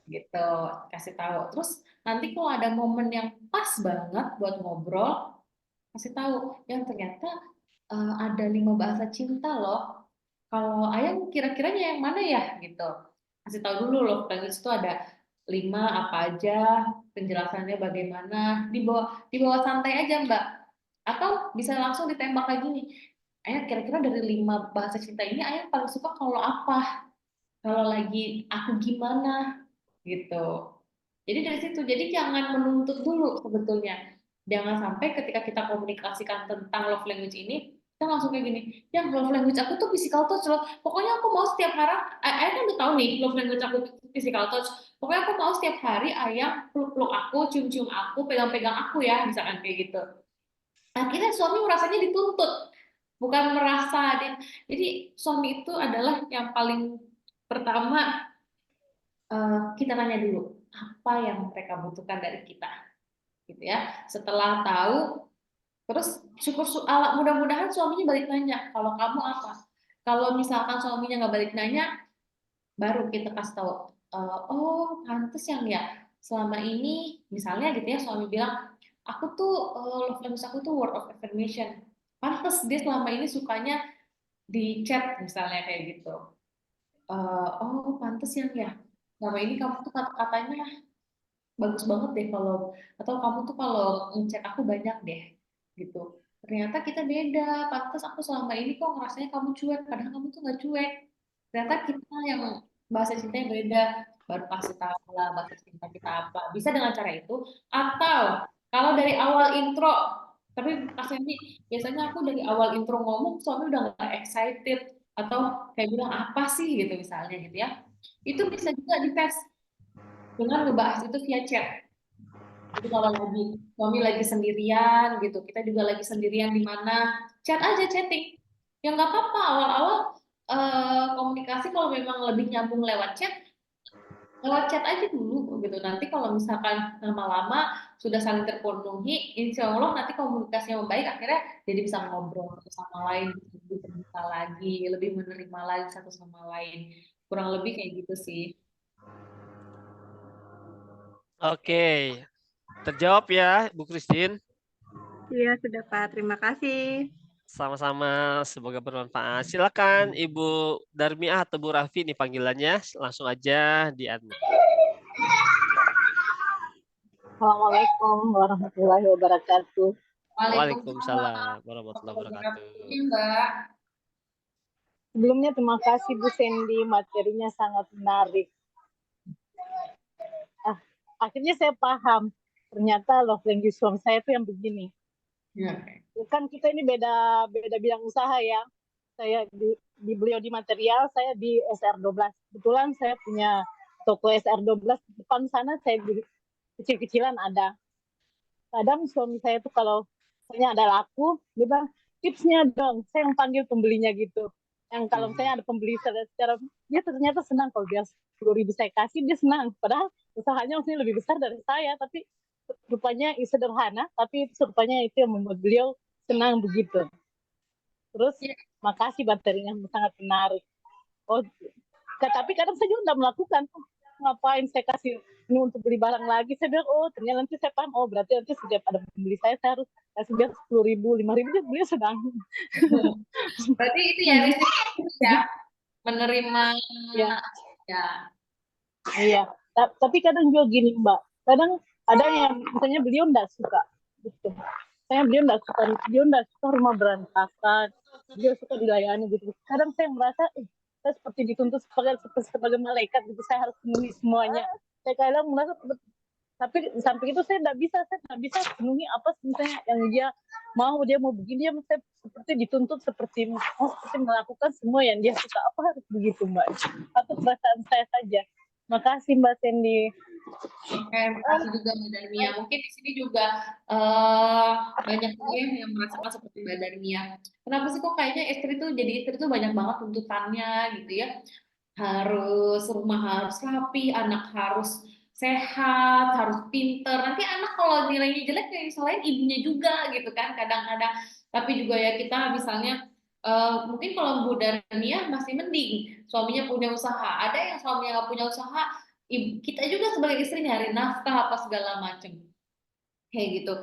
gitu, kasih tahu. Terus nanti kalau ada momen yang pas banget buat ngobrol, kasih tahu yang ternyata ada 5 bahasa cinta loh. Kalau ayam kira-kiranya yang mana ya gitu. Kasih tahu dulu loh, language itu ada 5 apa aja, penjelasannya bagaimana, dibawa santai aja Mbak. Atau bisa langsung ditembak kayak gini. Ayah kira-kira dari 5 bahasa cinta ini ayah paling suka kalau apa? Kalau lagi aku gimana? Gitu. Jadi dari situ, jadi jangan menuntut dulu sebetulnya. Jangan sampai ketika kita komunikasikan tentang love language ini, kita langsung kayak gini, ya love language aku tuh physical touch loh. Pokoknya aku mau setiap hari, ayah kan udah tahu nih love language aku physical touch. Pokoknya aku mau setiap hari ayah peluk-peluk aku, cium-cium aku, pegang-pegang aku ya, misalkan kayak gitu. Akhirnya suami merasanya dituntut, bukan merasa dia. Jadi suami itu adalah yang paling pertama kita tanya dulu apa yang mereka butuhkan dari kita, gitu ya. Setelah tahu, terus mudah-mudahan suaminya balik nanya, kalau kamu apa? Kalau misalkan suaminya nggak balik nanya, baru kita kasih tahu, oh pantes yang ya selama ini misalnya gitu ya suami bilang, aku tuh love language aku tuh word of affirmation. Pantes dia selama ini sukanya di chat misalnya kayak gitu. Oh pantes yang ya selama ini kamu tuh kata-katanya bagus banget deh kalau, atau kamu tuh kalau ngechat aku banyak deh gitu. Ternyata kita beda. Pantes aku selama ini kok ngerasanya kamu cuek, padahal kamu tuh nggak cuek. Ternyata kita yang bahasa cintanya beda. Baru kasih tahu lah bahasa cinta kita apa. Bisa dengan cara itu. Atau kalau dari awal intro, tapi Kak Sandy, biasanya aku dari awal intro ngomong suami udah nggak excited atau kayak bilang apa sih gitu misalnya gitu ya. Itu bisa juga dites dengan ngebahas itu via chat. Jadi kalau suami lagi sendirian gitu, kita juga lagi sendirian di mana, chat aja chatting. Ya nggak apa-apa awal-awal komunikasi kalau memang lebih nyambung lewat chat aja dulu gitu. Nanti kalau misalkan lama-lama sudah saling terpenuhi, insya Allah nanti komunikasinya membaik, akhirnya jadi bisa ngobrol satu sama lain, lebih terbuka lagi, lebih menerima lagi satu sama lain. Kurang lebih kayak gitu sih. Oke, terjawab ya Bu Christine. Iya, sudah Pak. Terima kasih. Sama-sama, semoga bermanfaat. Silakan Ibu Darmiah atau Bu Raffi nih panggilannya, langsung aja di admin. Assalamualaikum warahmatullahi wabarakatuh. Waalaikumsalam warahmatullahi wabarakatuh. Mbak. Sebelumnya terima kasih Bu Sandy, materinya sangat menarik. Akhirnya saya paham, ternyata love language suami saya itu yang begini. Kan kita ini beda bidang usaha ya. Saya di beliau di material, saya di SR12. Kebetulan saya punya toko SR12 di depan sana, saya beli kecil-kecilan ada. Kadang suami saya tuh kalau misalnya ada laku, dia bilang, tipsnya dong, saya yang panggil pembelinya gitu. Yang kalau misalnya ada pembeli secara dia ternyata senang kalau dia 10.000 saya kasih, dia senang. Padahal usahanya mungkin lebih besar dari saya, tapi rupanya sederhana, tapi rupanya itu yang membuat beliau senang begitu. Terus makasih materinya sangat menarik. Oh, tapi kadang saya juga tidak melakukan. Ngapain saya kasih ini untuk beli barang lagi? Saya bilang, oh ternyata nanti saya paham. Oh berarti nanti setiap ada pembeli saya harus kasih dia 10.000, 5.000 dia beliau senang. Berarti itu ya ya menerima Ya. ya. Iya. Tapi kadang juga gini Mbak. Kadang ada yang misalnya beliau tidak suka. Gitu. Beliau tidak suka rumah berantakan. Beliau suka dilayani gitu. Kadang saya merasa saya seperti dituntut sebagai malaikat gitu, saya harus penuhi semuanya. Saya kadang merasa, tapi samping itu saya tidak bisa penuhi apa misalnya yang dia mau begini, saya seperti dituntut seperti melakukan semua yang dia suka. Apa harus begitu Mbak? Atau perasaan saya saja. Makasih Mbak Sandy. Oke, makasih juga Mbak Darmia. Mungkin di sini juga banyak juga yang merasakan seperti Mbak Darmia. Kenapa sih kok kayaknya jadi istri tuh banyak banget tuntutannya gitu ya. Rumah harus rapi, anak harus sehat, harus pinter. Nanti anak kalau nilainya jelek ya selain ibunya juga gitu kan kadang-kadang. Tapi juga ya kita misalnya mungkin kalau Bu Darmia masih mending suaminya punya usaha. Ada yang suaminya nggak punya usaha, kita juga sebagai istri nyari nafkah apa segala macem kayak gitu.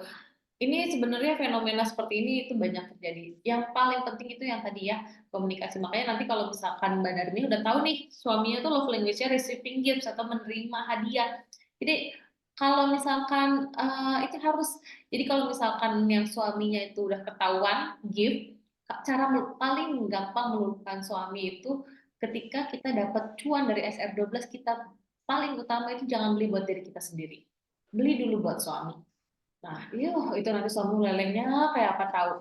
Ini sebenarnya fenomena seperti ini itu banyak terjadi. Yang paling penting itu yang tadi ya komunikasi. Makanya nanti kalau misalkan Mbak Darmi udah tahu nih suaminya tuh love language-nya receiving gifts atau menerima hadiah. Jadi kalau misalkan itu harus. Jadi kalau misalkan yang suaminya itu udah ketahuan gift, cara paling gampang meluluhkan suami itu ketika kita dapat cuan dari SR12, kita paling utama itu jangan beli buat diri kita sendiri. Beli dulu buat suami. Nah, itu nanti suami lelengnya kayak apa tahu.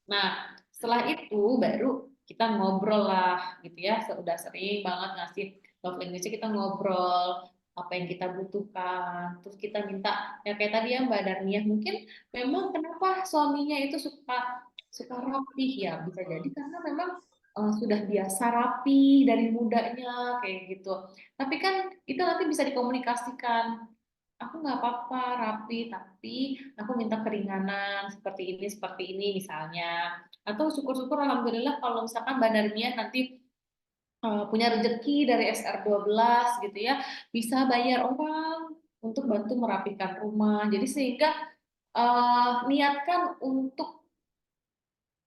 Nah, setelah itu baru kita ngobrol lah gitu ya. Sudah sering banget ngasih love language, kita ngobrol apa yang kita butuhkan. Terus kita minta ya kayak tadi ya Mbak Darmia, mungkin memang kenapa suaminya itu suka rapi ya, bisa jadi karena memang sudah biasa rapi dari mudanya kayak gitu. Tapi kan itu nanti bisa dikomunikasikan. Aku nggak apa-apa rapi, tapi aku minta keringanan seperti ini misalnya. Atau syukur-syukur alhamdulillah kalau misalkan Mbak Darmia nanti punya rezeki dari SR12 gitu ya, bisa bayar orang untuk bantu merapikan rumah. Jadi sehingga niatkan untuk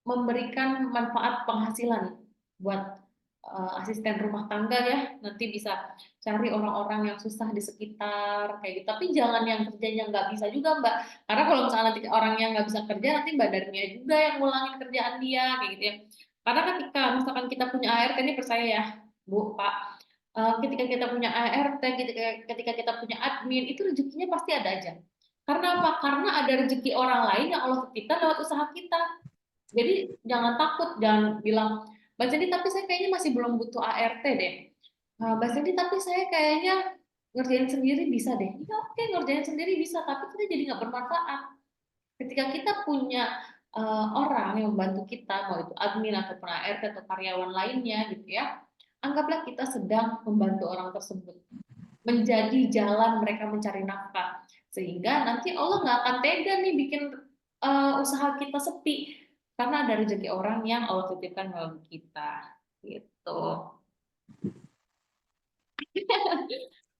memberikan manfaat penghasilan buat asisten rumah tangga ya, nanti bisa cari orang-orang yang susah di sekitar kayak gitu. Tapi jangan yang kerjanya nggak bisa juga Mbak, karena kalau misalnya nanti orang yang nggak bisa kerja, nanti Mbak Darmia juga yang ngulangin kerjaan dia kayak gitu ya. Karena ketika misalkan kita punya ART, ini percaya ya Bu Pak, ketika kita punya ART, ketika kita punya admin, itu rezekinya pasti ada aja. Karena apa? Karena ada rezeki orang lain yang Allah titipkan lewat usaha kita. Jadi jangan takut, jangan bilang, Mbak Sandy tapi saya kayaknya masih belum butuh ART deh. Mbak Sandy tapi saya kayaknya ngerjain sendiri bisa deh. Ya oke, ngerjain sendiri bisa, tapi kita jadi nggak bermanfaat. Ketika kita punya orang yang membantu kita, mau itu admin ataupun ART atau karyawan lainnya gitu ya, anggaplah kita sedang membantu orang tersebut. Menjadi jalan mereka mencari nafkah. Sehingga nanti Allah nggak akan tega nih bikin usaha kita sepi. Karena ada rezeki orang yang Allah titipkan melalui kita, gitu.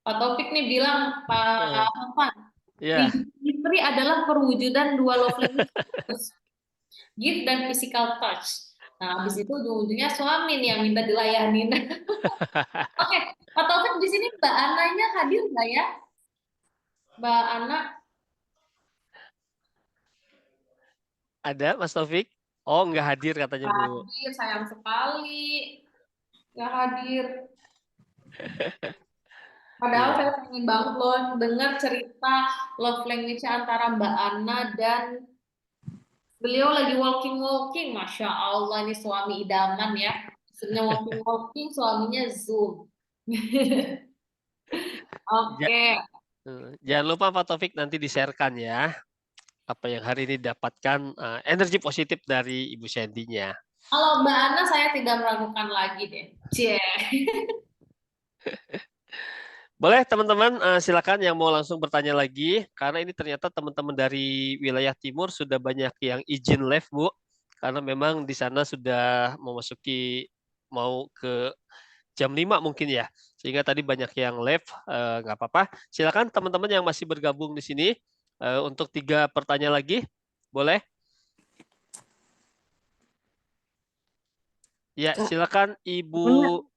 Pak Taufik nih bilang, Pak Afan, istri adalah perwujudan dua love language, gift dan physical touch. Nah, habis itu ujung-ujungnya suami nih yang minta dilayanin. Oke, Pak Taufik di sini Mbak Ananya hadir nggak ya? Mbak Ana? Ada Mas Taufik? Oh, nggak hadir katanya Bu. Hadir, sayang sekali. Nggak hadir. Padahal saya pengen banget loh dengar cerita love language antara Mbak Ana dan beliau lagi walking. Masya Allah, ini suami idaman ya. Istrinya walking, suaminya Zoom. Oke. Jangan lupa Pak Taufik nanti di-sharekan ya. Apa yang hari ini dapatkan energi positif dari Ibu Sandy-nya. Kalau Mbak Ana saya tidak melakukan lagi deh. Boleh teman-teman, silakan yang mau langsung bertanya lagi, karena ini ternyata teman-teman dari wilayah timur sudah banyak yang izin live, Bu, karena memang di sana sudah memasuki mau ke jam 5 mungkin ya, sehingga tadi banyak yang live, nggak apa-apa. Silakan teman-teman yang masih bergabung di sini untuk 3 pertanyaan lagi, boleh? Ya, silakan Ibu.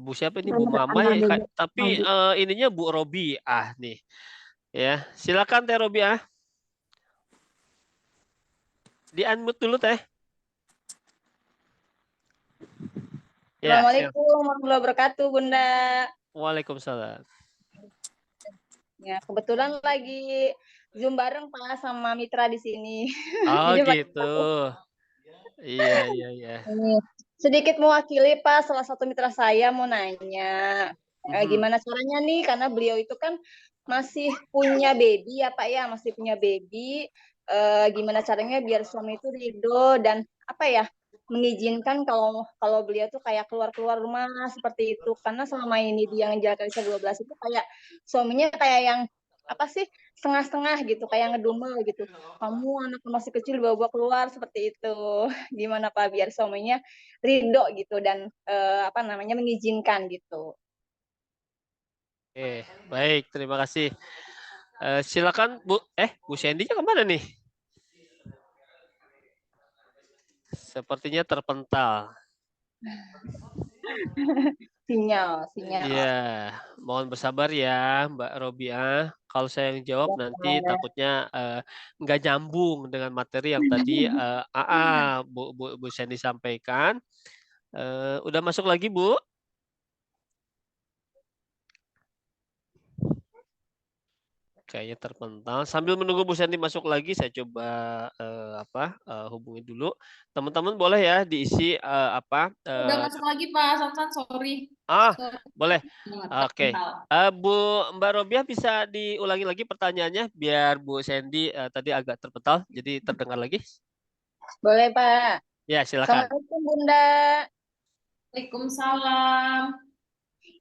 Bu siapa ini? Bu Mama ya, tapi ininya Bu Robi nih. Ya, silakan Teh Robi Di unmute dulu Teh. Ya, Assalamualaikum warahmatullahi wabarakatuh, Bunda. Waalaikumsalam. Ya, kebetulan lagi Zoom bareng Pak sama Mitra di sini. Oh Jadi gitu. Iya. ini sedikit mewakili Pak, salah satu mitra saya mau nanya. Gimana caranya nih, karena beliau itu kan masih punya baby ya Pak ya, masih punya baby. Gimana caranya biar suami itu ridho dan apa ya, mengizinkan kalau beliau tuh kayak keluar rumah seperti itu, karena selama ini dia ngejalankan ISA 12 itu kayak suaminya kayak yang apa sih, setengah-setengah gitu, kayak ngedumel gitu, kamu anak masih kecil bawa keluar seperti itu. Gimana Pak biar suaminya ridho gitu dan apa namanya, mengizinkan gitu. Oke, baik, terima kasih. Silakan Bu Sandy-nya kemana nih? Sepertinya terpental. Sinyal. Iya, mohon bersabar ya Mbak Robia. Kalau saya yang jawab nanti takutnya nggak nyambung dengan materi yang tadi Bu Sandy sampaikan. Udah masuk lagi Bu? Kayaknya terpental. Sambil menunggu Bu Sandy masuk lagi, saya coba hubungi dulu. Teman-teman boleh ya diisi Udah masuk lagi Pak Sansan, sorry. Boleh. Oke. Mbak Robiah bisa diulangi lagi pertanyaannya biar Bu Sandy tadi agak terpental, jadi terdengar lagi. Boleh Pak. Ya, silakan. Assalamualaikum Bunda. Waalaikumsalam.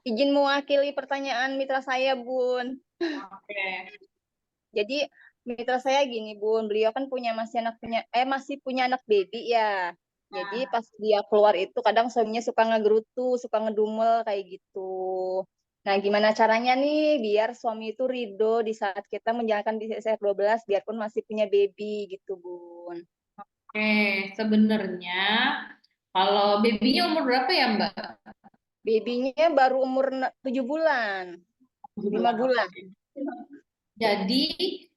Izin mewakili pertanyaan mitra saya, Bun. Oke. Jadi mitra saya gini, Bun, beliau kan masih punya anak baby ya. Jadi pas dia keluar itu kadang suaminya suka ngegerutu, suka ngedumel kayak gitu. Nah, gimana caranya nih biar suami itu ridho di saat kita menjalankan bisnis SR12 biarpun masih punya baby gitu, Bun. Oke, sebenarnya kalau babynya umur berapa ya, Mbak? Babynya baru umur 7 bulan. 5 bulan. Jadi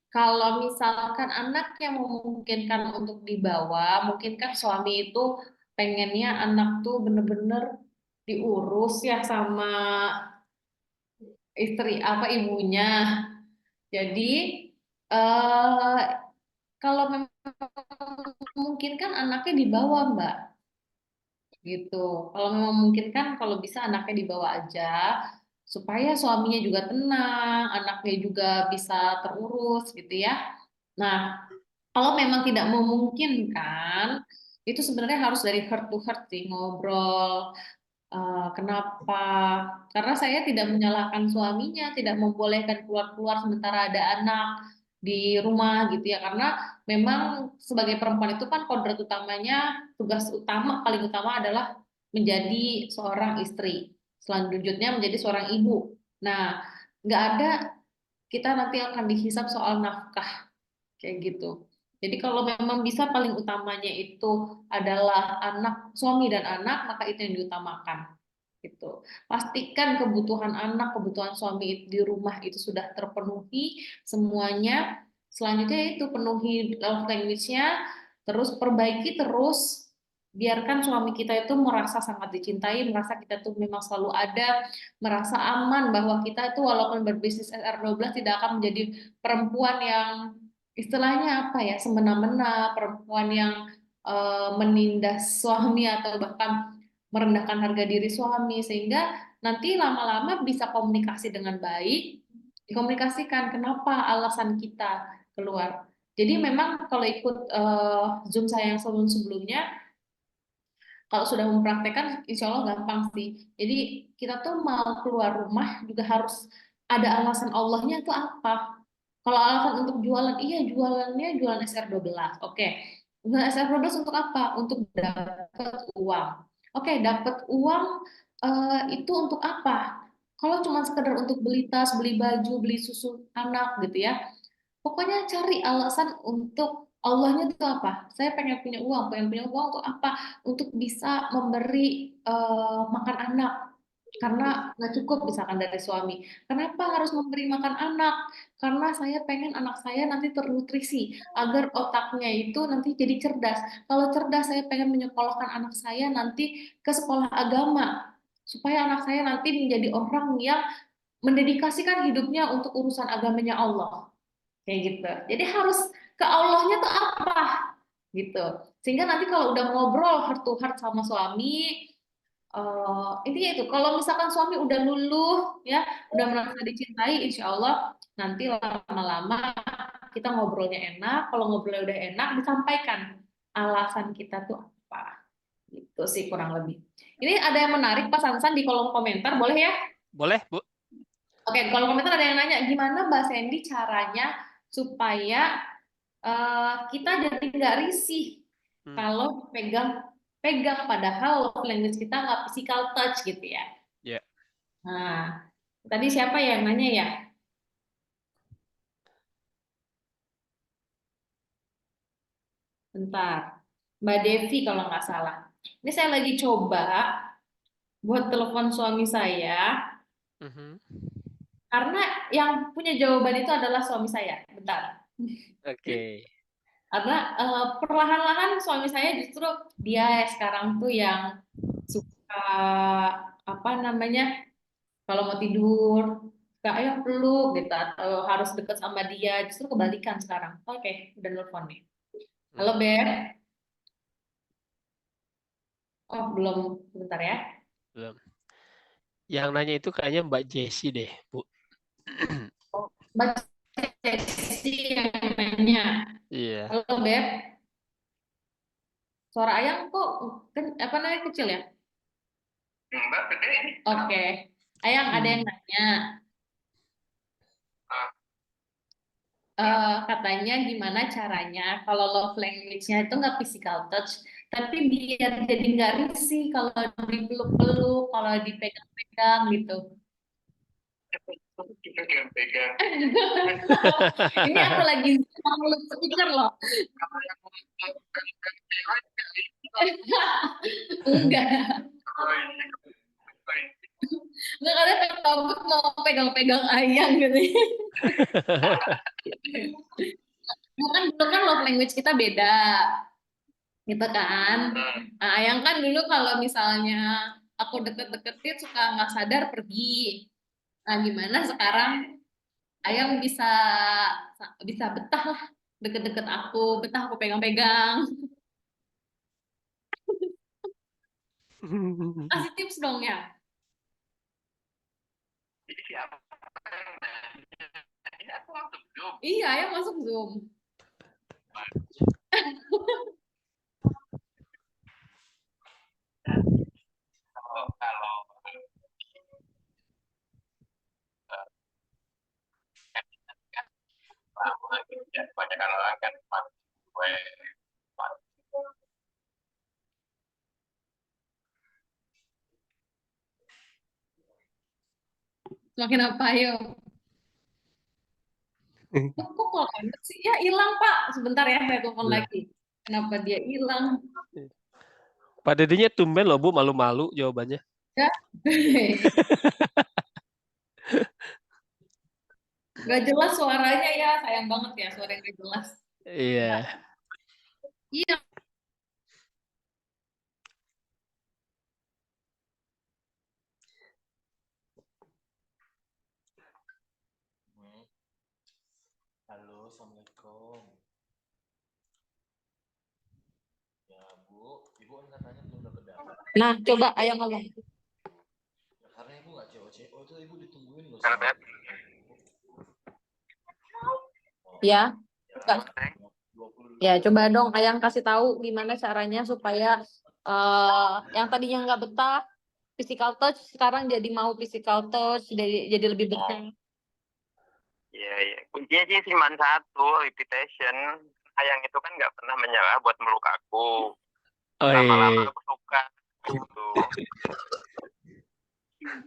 kalau misalkan anak yang memungkinkan untuk dibawa, mungkin kan suami itu pengennya anak tuh bener-bener diurus ya sama istri ibunya. Jadi kalau memang memungkinkan anaknya dibawa Mbak, gitu. Kalau memang memungkinkan, kalau bisa anaknya dibawa aja supaya suaminya juga tenang, anaknya juga bisa terurus gitu ya. Nah, kalau memang tidak memungkinkan, itu sebenarnya harus dari heart to heart sih, ngobrol. Kenapa? Karena saya tidak menyalahkan suaminya, tidak membolehkan keluar-keluar sementara ada anak di rumah gitu ya. Karena memang sebagai perempuan itu kan kodrat utamanya, tugas paling utama adalah menjadi seorang istri. Selanjutnya menjadi seorang ibu. Nah, nggak ada kita nanti akan dihisap soal nafkah kayak gitu. Jadi kalau memang bisa paling utamanya itu adalah suami dan anak, maka itu yang diutamakan. Gitu. Pastikan kebutuhan anak, kebutuhan suami di rumah itu sudah terpenuhi semuanya. Selanjutnya itu penuhi love language-nya, terus perbaiki terus, biarkan suami kita itu merasa sangat dicintai, merasa kita tuh memang selalu ada, merasa aman bahwa kita itu walaupun berbisnis SR12 tidak akan menjadi perempuan yang istilahnya apa ya, semena-mena, perempuan yang menindas suami atau bahkan merendahkan harga diri suami, sehingga nanti lama-lama bisa komunikasi dengan baik, dikomunikasikan kenapa alasan kita keluar. Jadi memang kalau ikut Zoom saya yang sebelum-sebelumnya, kalau sudah mempraktekkan insya Allah gampang sih. Jadi kita tuh mau keluar rumah juga harus ada alasan Allahnya itu apa? Kalau alasan untuk jualan, iya jualannya jualan SR12. Oke. Jualan SR12 untuk apa? Untuk dapat uang. Oke, dapat uang itu untuk apa? Kalau cuma sekedar untuk beli tas, beli baju, beli susu anak gitu ya. Pokoknya cari alasan untuk Allahnya itu apa? Saya pengen punya uang untuk apa? Untuk bisa memberi makan anak. Karena nggak cukup misalkan dari suami. Kenapa harus memberi makan anak? Karena saya pengen anak saya nanti ternutrisi agar otaknya itu nanti jadi cerdas. Kalau cerdas, saya pengen menyekolahkan anak saya nanti ke sekolah agama supaya anak saya nanti menjadi orang yang mendedikasikan hidupnya untuk urusan agamanya Allah. Kayak gitu. Jadi harus ke Allahnya tuh apa gitu. Sehingga nanti kalau udah ngobrol heart to heart sama suami, intinya itu kalau misalkan suami udah luluh ya, udah merasa dicintai, insya Allah nanti lama-lama kita ngobrolnya enak. Kalau ngobrolnya udah enak, disampaikan alasan kita tuh apa. Gitu sih kurang lebih. Ini ada yang menarik Pak Sansan di kolom komentar, boleh ya? Boleh, Bu. Oke, di kolom komentar ada yang nanya, gimana Mbak Sandy caranya supaya kita jadi nggak risih kalau pegang padahal love language kita nggak physical touch gitu ya. Ya. Nah, tadi siapa yang nanya ya? Bentar, Mbak Devi kalau nggak salah. Ini saya lagi coba buat telepon suami saya, karena yang punya jawaban itu adalah suami saya. Bentar. Oke. Karena perlahan-lahan suami saya justru dia sekarang tuh yang suka apa namanya, kalau mau tidur suka ayo peluk gitu atau harus deket sama dia, justru kebalikan sekarang. Oke, udah nelfon nih. Halo Beb. Oh belum, bentar ya. Belum. Yang nanya itu kayaknya Mbak Jessie deh, Bu. Mbak Jessie yang nanya. Iya. Halo Beb. Suara ayang kok apa namanya kecil ya? Mbak gede ini. Oke. Ayang ada yang nanya. Katanya gimana caranya kalau love language-nya itu nggak physical touch, tapi biar jadi nggak risih kalau dipeluk-peluk, kalau dipegang-pegang gitu. Dipegang-pegang. Ini aku lagi mulut speaker loh. Enggak. Nggak, kadang takut mau pegang-pegang ayang gitu. Kan dulu kan love language kita beda, gitu kan. Nah, ayang kan dulu kalau misalnya aku deket-deketin suka nggak sadar pergi. Nah, gimana sekarang ayang bisa betah lah deket-deket aku, betah aku pegang-pegang. Kasih tips dong ya. Ini aku masuk Zoom. Iya, ayang masuk Zoom. Kalau banyak orang kan gue Semakin apa yuk? Kok kalau sih ya hilang Pak, sebentar ya saya telepon lagi. Kenapa dia hilang? Pak Dedinya tumben loh Bu, malu-malu jawabannya. Ya. Gak jelas suaranya ya, sayang banget ya suara yang gak jelas. Iya. Iya. Halo, Assalamualaikum. Ya Bu, Ibu kan katanya belum dapat data. Nah, coba ayang ngomong. Ya, karena Ibu nggak CO itu Ibu ditungguin loh. Ya. Ya, coba dong ayang kasih tahu gimana caranya supaya yang tadinya nggak betah physical touch sekarang jadi mau physical touch, jadi lebih betah. Iya. Kuncinya sih cuma satu, repetition. Ayang itu kan nggak pernah menyerah buat meluk aku. Lama-lama aku suka. Gitu.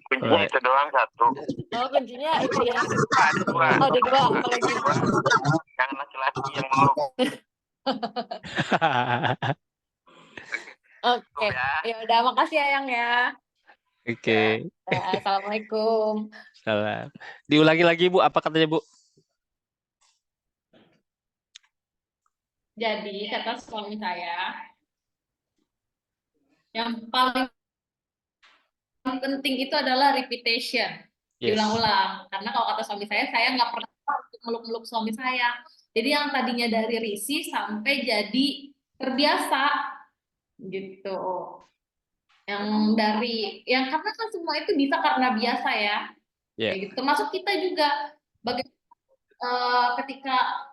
Kuncinya itu doang satu. Oh, kuncinya itu ya. Ada dua. Oh, ada dua, apalagi. Jangan laki-laki yang meluk. Oke. Ya udah, makasih ya Yang ya. Oke. Assalamualaikum. Salam. Diulangi lagi Bu, apa katanya Bu? Jadi kata suami saya, yang paling penting itu adalah repetition, diulang-ulang. Karena kalau kata suami saya nggak pernah untuk meluk-meluk suami saya. Jadi yang tadinya dari risih sampai jadi terbiasa, gitu. Yang karena kan semua itu bisa karena biasa ya. Kayak gitu. Termasuk kita juga, ketika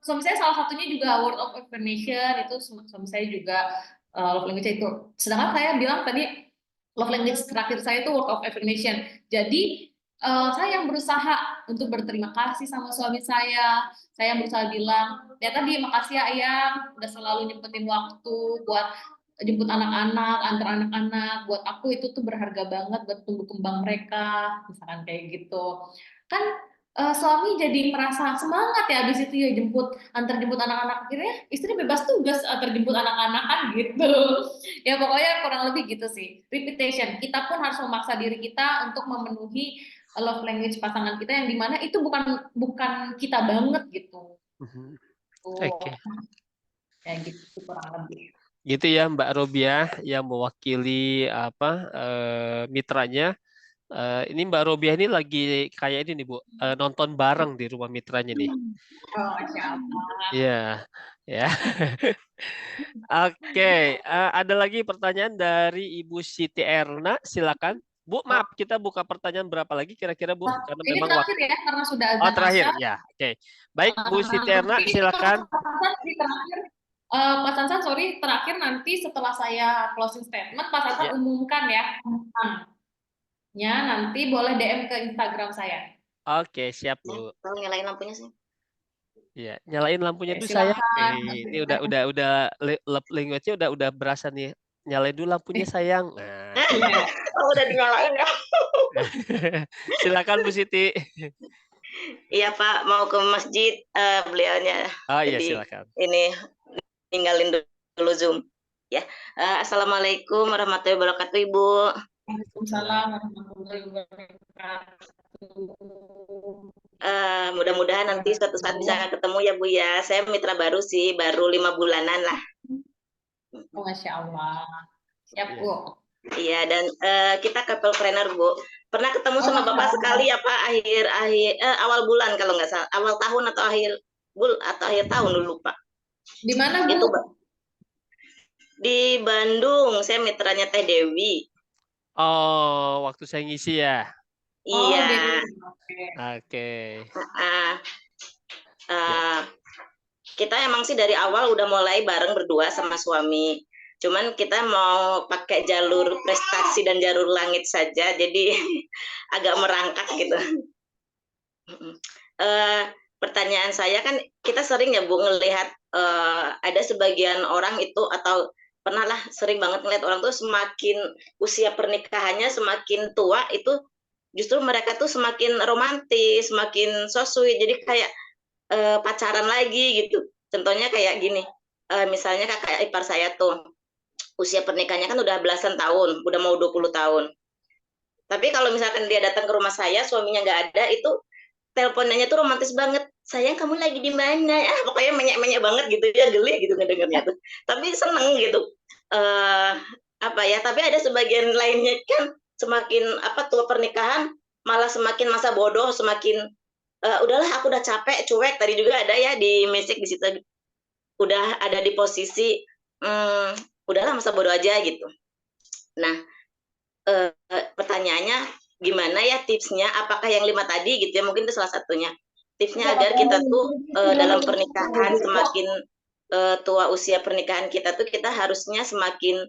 suami saya salah satunya juga word of affirmation, itu suami saya juga love language itu. Sedangkan saya bilang tadi love language terakhir saya itu word of affirmation. Jadi saya yang berusaha untuk berterima kasih sama suami saya. Saya berusaha bilang, ya tadi makasih ya Ayang, udah selalu nyempetin waktu buat jemput anak-anak, antar anak-anak. Buat aku itu tuh berharga banget buat tumbuh kembang mereka, misalkan kayak gitu. Kan suami jadi merasa semangat ya habis itu ya antar jemput anak-anak, akhirnya istri bebas tugas antar jemput anak-anak kan gitu. Ya pokoknya kurang lebih gitu sih. Repetition, kita pun harus memaksa diri kita untuk memenuhi love language pasangan kita yang dimana itu bukan kita banget gitu. Oke. Kayak gitu kurang lebih. Gitu ya Mbak Robiah yang mewakili mitranya. Ini Mbak Robiah ini lagi kayak ini nih Bu, nonton bareng di rumah mitranya nih. Oh, Masya Allah. Iya, ya. Oke, ada lagi pertanyaan dari Ibu Siti Erna, silakan. Bu, maaf, kita buka pertanyaan berapa lagi kira-kira Bu? Karena Ini memang terakhir ya, karena sudah Oh, terakhir, ya. Oke. Baik, Bu Siti Erna, silakan. Pak Sansan, sorry, terakhir nanti setelah saya closing statement, Pak Sansan umumkan ya. Nanti boleh DM ke Instagram saya. Oke, siap Bu. Tolong nyalain lampunya sih. Iya, nyalain lampunya dulu sayang. Ini udah love language-nya udah berasa nih. Nyalain dulu lampunya sayang. Nah. Oh, udah dinyalain ya. Silakan Bu Siti. Iya Pak, mau ke masjid beliaunya. Oh iya, jadi, silakan. Ini tinggalin dulu Zoom. Ya. Assalamualaikum warahmatullahi wabarakatuh Ibu. Waalaikumsalam warahmatullahi wabarakatuh. Mudah-mudahan nanti suatu saat bisa ketemu ya Bu ya. Saya mitra baru sih, baru 5 bulanan lah. Masya Allah. Siap Bu. Iya, dan kita couple-planner Bu. Pernah ketemu sama Bapak sekali ya Pak, awal bulan kalau nggak salah, awal tahun atau akhir tahun dulu Pak. Di mana Bu? Itu di Bandung, saya mitranya Teh Dewi. Oh, waktu saya ngisi ya. Iya. Oke. Kita emang sih dari awal udah mulai bareng berdua sama suami. Cuman kita mau pakai jalur prestasi dan jalur langit saja, jadi agak merangkak gitu. Pertanyaan saya kan kita sering ya Bu ngelihat ada sebagian orang itu atau pernah lah sering banget ngelihat orang tuh semakin usia pernikahannya semakin tua itu justru mereka tuh semakin romantis, semakin so sweet, jadi kayak pacaran lagi gitu. Contohnya kayak gini, misalnya kakak ipar saya tuh usia pernikahannya kan udah belasan tahun, udah mau 20 tahun. Tapi kalau misalkan dia datang ke rumah saya, suaminya nggak ada, itu teleponnya tuh romantis banget. Sayang, kamu lagi di mana? Pokoknya menyek-menyek banget gitu ya, geli gitu ngedengarnya tuh. Tapi seneng gitu. Tapi ada sebagian lainnya kan semakin tua pernikahan malah semakin masa bodoh, semakin udahlah aku udah capek, cuek. Tadi juga ada ya di message di situ udah ada di posisi udahlah masa bodoh aja gitu. Nah, pertanyaannya gimana ya tipsnya? Apakah yang 5 tadi gitu ya? Mungkin itu salah satunya. Tipsnya agar kita tuh dalam pernikahan semakin tua usia pernikahan kita tuh kita harusnya semakin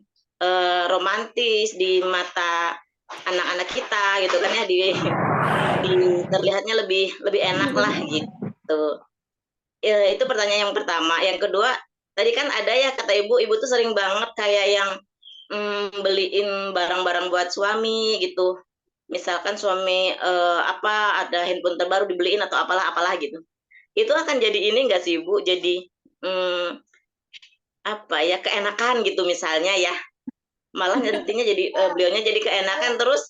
romantis di mata anak-anak kita gitu kan ya, terlihatnya lebih enak lah gitu. Ya, itu pertanyaan yang pertama. Yang kedua, tadi kan ada ya kata ibu tuh sering banget kayak yang beliin barang-barang buat suami gitu. Misalkan suami ada handphone terbaru dibeliin atau apalah gitu. Itu akan jadi ini enggak sih Ibu? Jadi keenakan gitu misalnya ya. Malah nantinya jadi beliaunya jadi keenakan, terus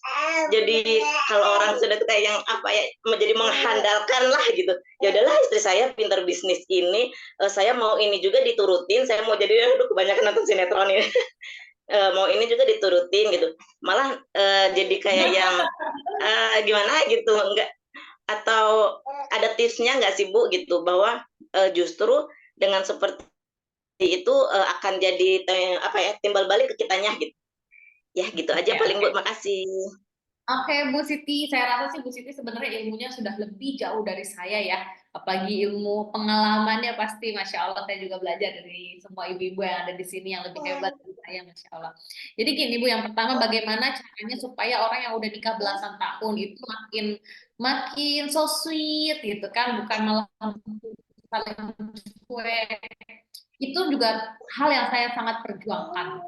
jadi kalau orang sudah tuh kayak yang jadi menghandalkan lah gitu. Ya udahlah, istri saya pintar bisnis ini, saya mau ini juga diturutin, saya mau jadi kebanyakan nonton sinetron ini. Mau ini juga diturutin gitu. Malah jadi kayak yang gimana gitu, enggak, atau ada tipsnya enggak sih Bu gitu, bahwa justru dengan seperti itu akan jadi timbal balik ke kitanya gitu. Ya gitu aja paling Bu, makasih. Oke, Bu Siti, saya rasa sih Bu Siti sebenarnya ilmunya sudah lebih jauh dari saya ya. Apalagi ilmu pengalamannya pasti, Masya Allah, saya juga belajar dari semua ibu-ibu yang ada di sini yang lebih hebat dari saya, Masya Allah. Jadi gini Bu, yang pertama bagaimana caranya supaya orang yang udah nikah belasan tahun itu makin so sweet gitu kan, bukan malah saling cuek. Itu juga hal yang saya sangat perjuangkan.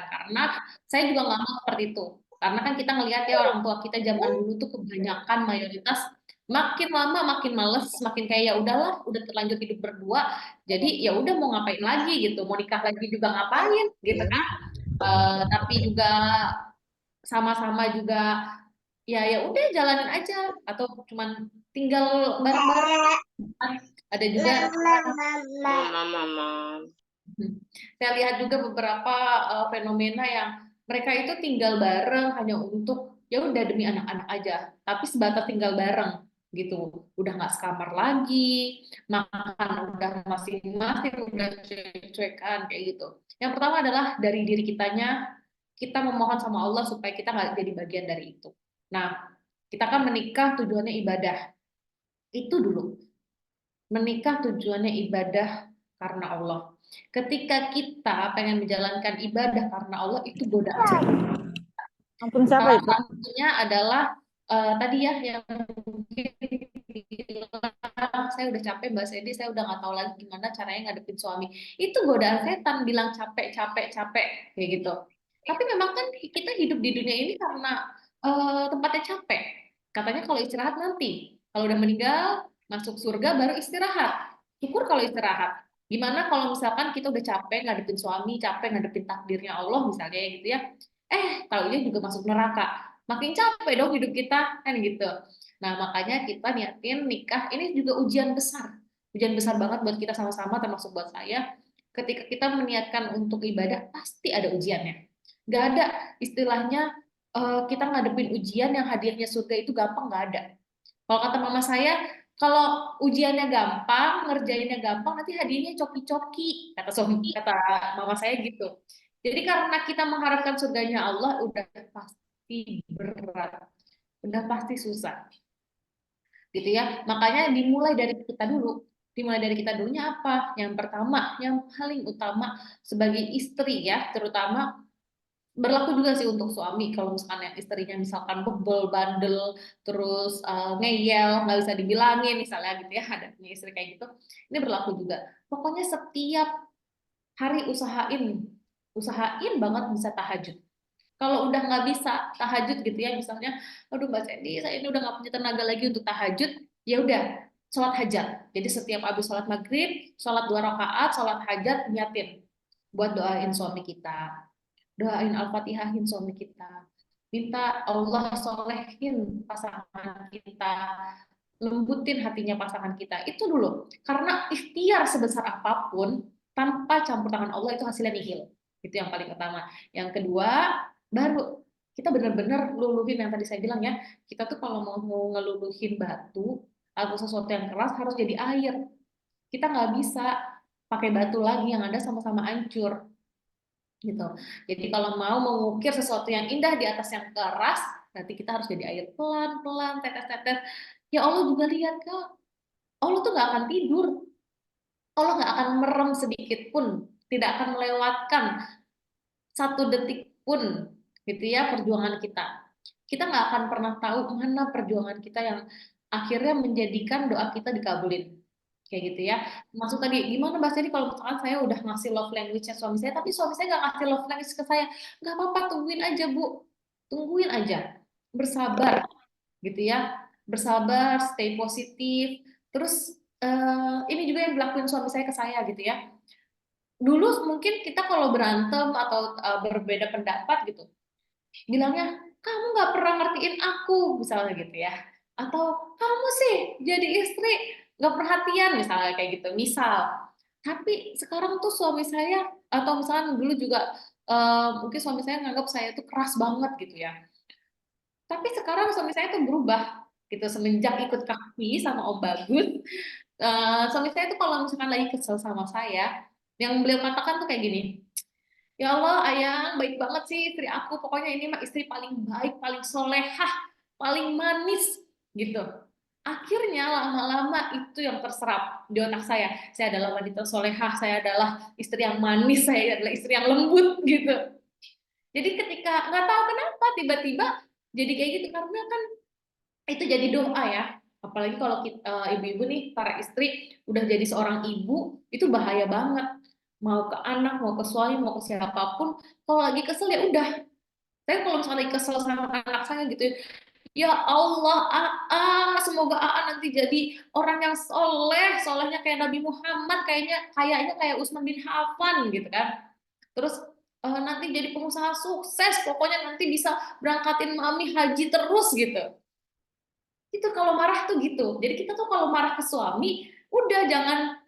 Karena saya juga nggak mau seperti itu. Karena kan kita ngelihat ya orang tua kita zaman dulu tuh kebanyakan mayoritas makin lama makin males, makin kayak ya udahlah, udah terlanjur hidup berdua, jadi ya udah mau ngapain lagi gitu, mau nikah lagi juga ngapain gitu kan. Tapi juga sama-sama juga ya udah jalanin aja, atau cuman tinggal bareng-bareng. Ada juga saya lihat juga beberapa fenomena yang mereka itu tinggal bareng hanya untuk ya udah demi anak-anak aja, tapi sebatas tinggal bareng gitu, udah nggak sekamar lagi, makan udah masing-masing, udah cuek-cuekan kayak gitu. Yang pertama adalah dari diri kitanya, kita memohon sama Allah supaya kita nggak jadi bagian dari itu. Nah, kita kan menikah tujuannya ibadah, itu dulu. Menikah tujuannya ibadah karena Allah. Ketika kita pengen menjalankan ibadah karena Allah, itu godaan setan. Ampun, siapa Salah itu? satunya adalah tadi ya yang mungkin bilang, saya udah capek Mbak Sedi, saya udah nggak tahu lagi gimana caranya ngadepin suami. Itu godaan setan, bilang capek kayak gitu. Tapi memang kan kita hidup di dunia ini karena tempatnya capek. Katanya kalau istirahat nanti, kalau udah meninggal masuk surga baru istirahat. Syukur kalau istirahat. Gimana kalau misalkan kita udah capek ngadepin suami, capek ngadepin takdirnya Allah misalnya gitu ya. Kalau ini juga masuk neraka. Makin capek dong hidup kita kan gitu. Nah, makanya kita niatin nikah ini juga ujian besar. Ujian besar banget buat kita sama-sama, termasuk buat saya. Ketika kita meniatkan untuk ibadah, pasti ada ujiannya. Gak ada istilahnya kita ngadepin ujian yang hadiahnya surga itu gampang, gak ada. Kalau kata mama saya, kalau ujiannya gampang, ngerjainnya gampang, nanti hadiahnya coki-coki, kata mama saya gitu. Jadi karena kita mengharapkan surganya Allah, udah pasti berat, udah pasti susah, gitu ya. Makanya dimulai dari kita dulu. Dimulai dari kita dulunya apa? Yang pertama, yang paling utama sebagai istri ya, terutama berlaku juga sih untuk suami. Kalau misalkan yang istrinya misalkan bebel, bandel, terus ngeyel, nggak bisa dibilangin misalnya gitu ya, ada punya istri kayak gitu, ini berlaku juga. Pokoknya setiap hari usahain banget bisa tahajud. Kalau udah nggak bisa tahajud gitu ya, misalnya aduh Mbak Sandy, saya ini udah nggak punya tenaga lagi untuk tahajud, ya udah sholat hajat. Jadi setiap habis sholat maghrib, sholat 2 rakaat, sholat hajat, niatin buat doain suami kita, doain Al-Fatihahin suami kita, minta Allah solehin pasangan kita, lembutin hatinya pasangan kita. Itu dulu. Karena ikhtiar sebesar apapun tanpa campur tangan Allah itu hasilnya nihil. Itu yang paling utama. Yang kedua, baru kita benar-benar luluhin yang tadi saya bilang ya. Kita tuh kalau mau ngeluluhin batu atau sesuatu yang keras harus jadi air. Kita nggak bisa pakai batu lagi, yang ada sama-sama hancur. Gitu. Jadi kalau mau mengukir sesuatu yang indah di atas yang keras, nanti kita harus jadi air pelan-pelan, tetes-tetes. Ya Allah juga lihat kok, Allah tuh nggak akan tidur, Allah nggak akan merem sedikit pun, tidak akan melewatkan 1 detik pun gitu ya, perjuangan kita. Kita nggak akan pernah tahu mana perjuangan kita yang akhirnya menjadikan doa kita dikabulin. Kayak gitu ya. Maksud tadi, gimana Mbak Seri kalau misalkan saya udah ngasih love language-nya suami saya, tapi suami saya nggak ngasih love language ke saya. Nggak apa-apa, tungguin aja, Bu. Tungguin aja. Bersabar, gitu ya. Bersabar, stay positif. Terus, ini juga yang dilakuin suami saya ke saya, gitu ya. Dulu mungkin kita kalau berantem atau berbeda pendapat gitu, bilangnya, kamu nggak pernah ngertiin aku, misalnya gitu ya. Atau, kamu sih jadi istri nggak perhatian, misalnya kayak gitu. Misal, tapi sekarang tuh suami saya, atau misalnya dulu juga, mungkin suami saya nganggap saya tuh keras banget gitu ya. Tapi sekarang suami saya tuh berubah, gitu. Semenjak ikut kaki sama Om Bagus, suami saya tuh kalau misalkan lagi kesel sama saya, yang beliau katakan tuh kayak gini, ya Allah, Ayang, baik banget sih istri aku. Pokoknya ini mah istri paling baik, paling solehah, paling manis, gitu. Akhirnya lama-lama itu yang terserap di otak saya. Saya adalah wanita solehah, saya adalah istri yang manis, saya adalah istri yang lembut, gitu. Jadi ketika nggak tahu kenapa tiba-tiba jadi kayak gitu, karena kan itu jadi doa ya. Apalagi kalau ibu-ibu nih, para istri udah jadi seorang ibu, itu bahaya banget. Mau ke anak, mau ke suami, mau ke siapapun, kalau lagi kesel ya udah. Saya kalau misalnya lagi kesel sama anak saya gitu, ya Allah, semoga nanti jadi orang yang soleh, solehnya kayak Nabi Muhammad, kayaknya kayak Utsman bin Affan gitu kan. Terus nanti jadi pengusaha sukses, pokoknya nanti bisa berangkatin mami haji terus gitu. Itu kalau marah tuh gitu. Jadi kita tuh kalau marah ke suami, udah jangan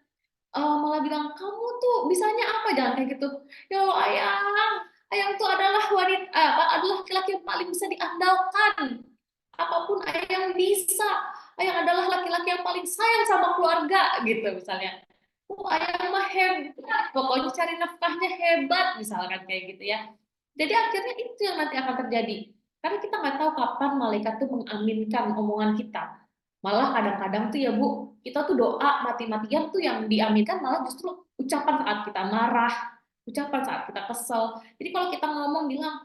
malah bilang, kamu tuh bisanya apa, jangan kayak gitu. Ya Allah, Ayang tuh adalah wanita, adalah laki-laki yang paling bisa diandalkan. Apapun Ayang bisa. Ayang adalah laki-laki yang paling sayang sama keluarga gitu misalnya. Ayang mah hebat, pokoknya cari nafkahnya hebat misalkan kayak gitu ya. Jadi akhirnya itu yang nanti akan terjadi. Karena kita nggak tahu kapan malaikat tuh mengaminkan omongan kita. Malah kadang-kadang tuh ya Bu, kita tuh doa mati-matian tuh yang diaminkan malah justru ucapan saat kita marah, ucapan saat kita kesel. Jadi kalau kita ngomong bilang,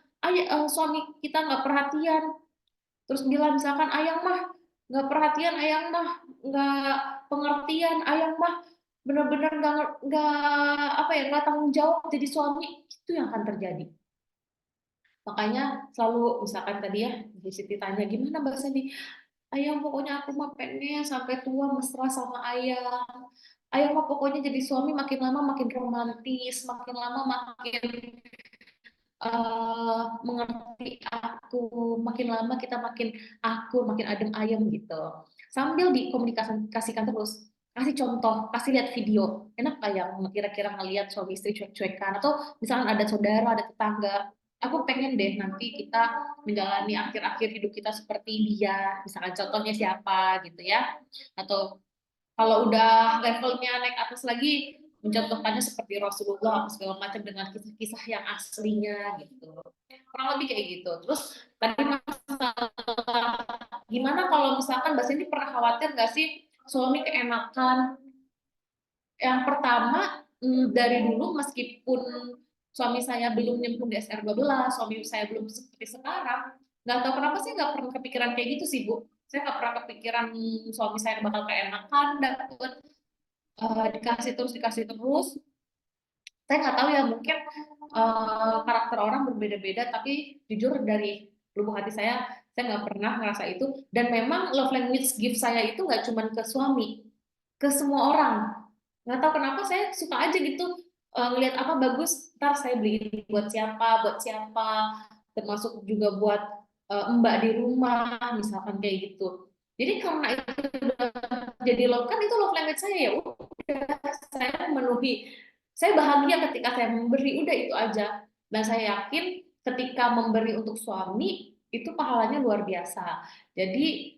suami kita nggak perhatian, terus bilang misalkan Ayang mah nggak perhatian, Ayang mah nggak pengertian, Ayang mah benar-benar nggak tanggung jawab jadi suami, itu yang akan terjadi. Makanya selalu misalkan tadi ya, Bu Siti tanya gimana Mbak Sandy, Ayang pokoknya aku mah pengen sampai tua mesra sama Ayang. Ayang mah pokoknya jadi suami makin lama makin romantis, makin lama makin mengerti aku, makin lama kita makin akur, makin adem ayem gitu. Sambil dikomunikasikan terus, kasih contoh, kasih lihat video. Enak nggak yang kira-kira ngelihat suami istri cuek-cuekan, atau misalkan ada saudara, ada tetangga, aku pengen deh nanti kita menjalani akhir-akhir hidup kita seperti dia, misalkan contohnya siapa gitu ya. Atau kalau udah levelnya naik atas lagi, mencontohkannya seperti Rasulullah segala macam dengan kisah-kisah yang aslinya gitu. Kurang lebih kayak gitu. Terus tadi masalah gimana kalau misalkan Mbak Cindy pernah khawatir nggak sih suami keenakan? Yang pertama, dari dulu meskipun suami saya belum nyemplung di SR12, suami saya belum seperti sekarang, nggak tahu kenapa sih nggak pernah kepikiran kayak gitu sih Bu. Saya nggak pernah kepikiran suami saya bakal keenakan, dapet dikasih terus. Saya nggak tahu ya, mungkin karakter orang berbeda-beda, tapi jujur dari lubuk hati saya nggak pernah ngerasa itu. Dan memang love language gift saya itu nggak cuma ke suami, ke semua orang. Nggak tahu kenapa saya suka aja gitu, ngelihat apa bagus, ntar saya beliin buat siapa, termasuk juga buat mbak di rumah, misalkan kayak gitu. Jadi karena itu udah jadi love, kan itu love language saya, ya udah saya memenuhi. Saya bahagia ketika saya memberi, udah itu aja. Dan saya yakin ketika memberi untuk suami, itu pahalanya luar biasa. Jadi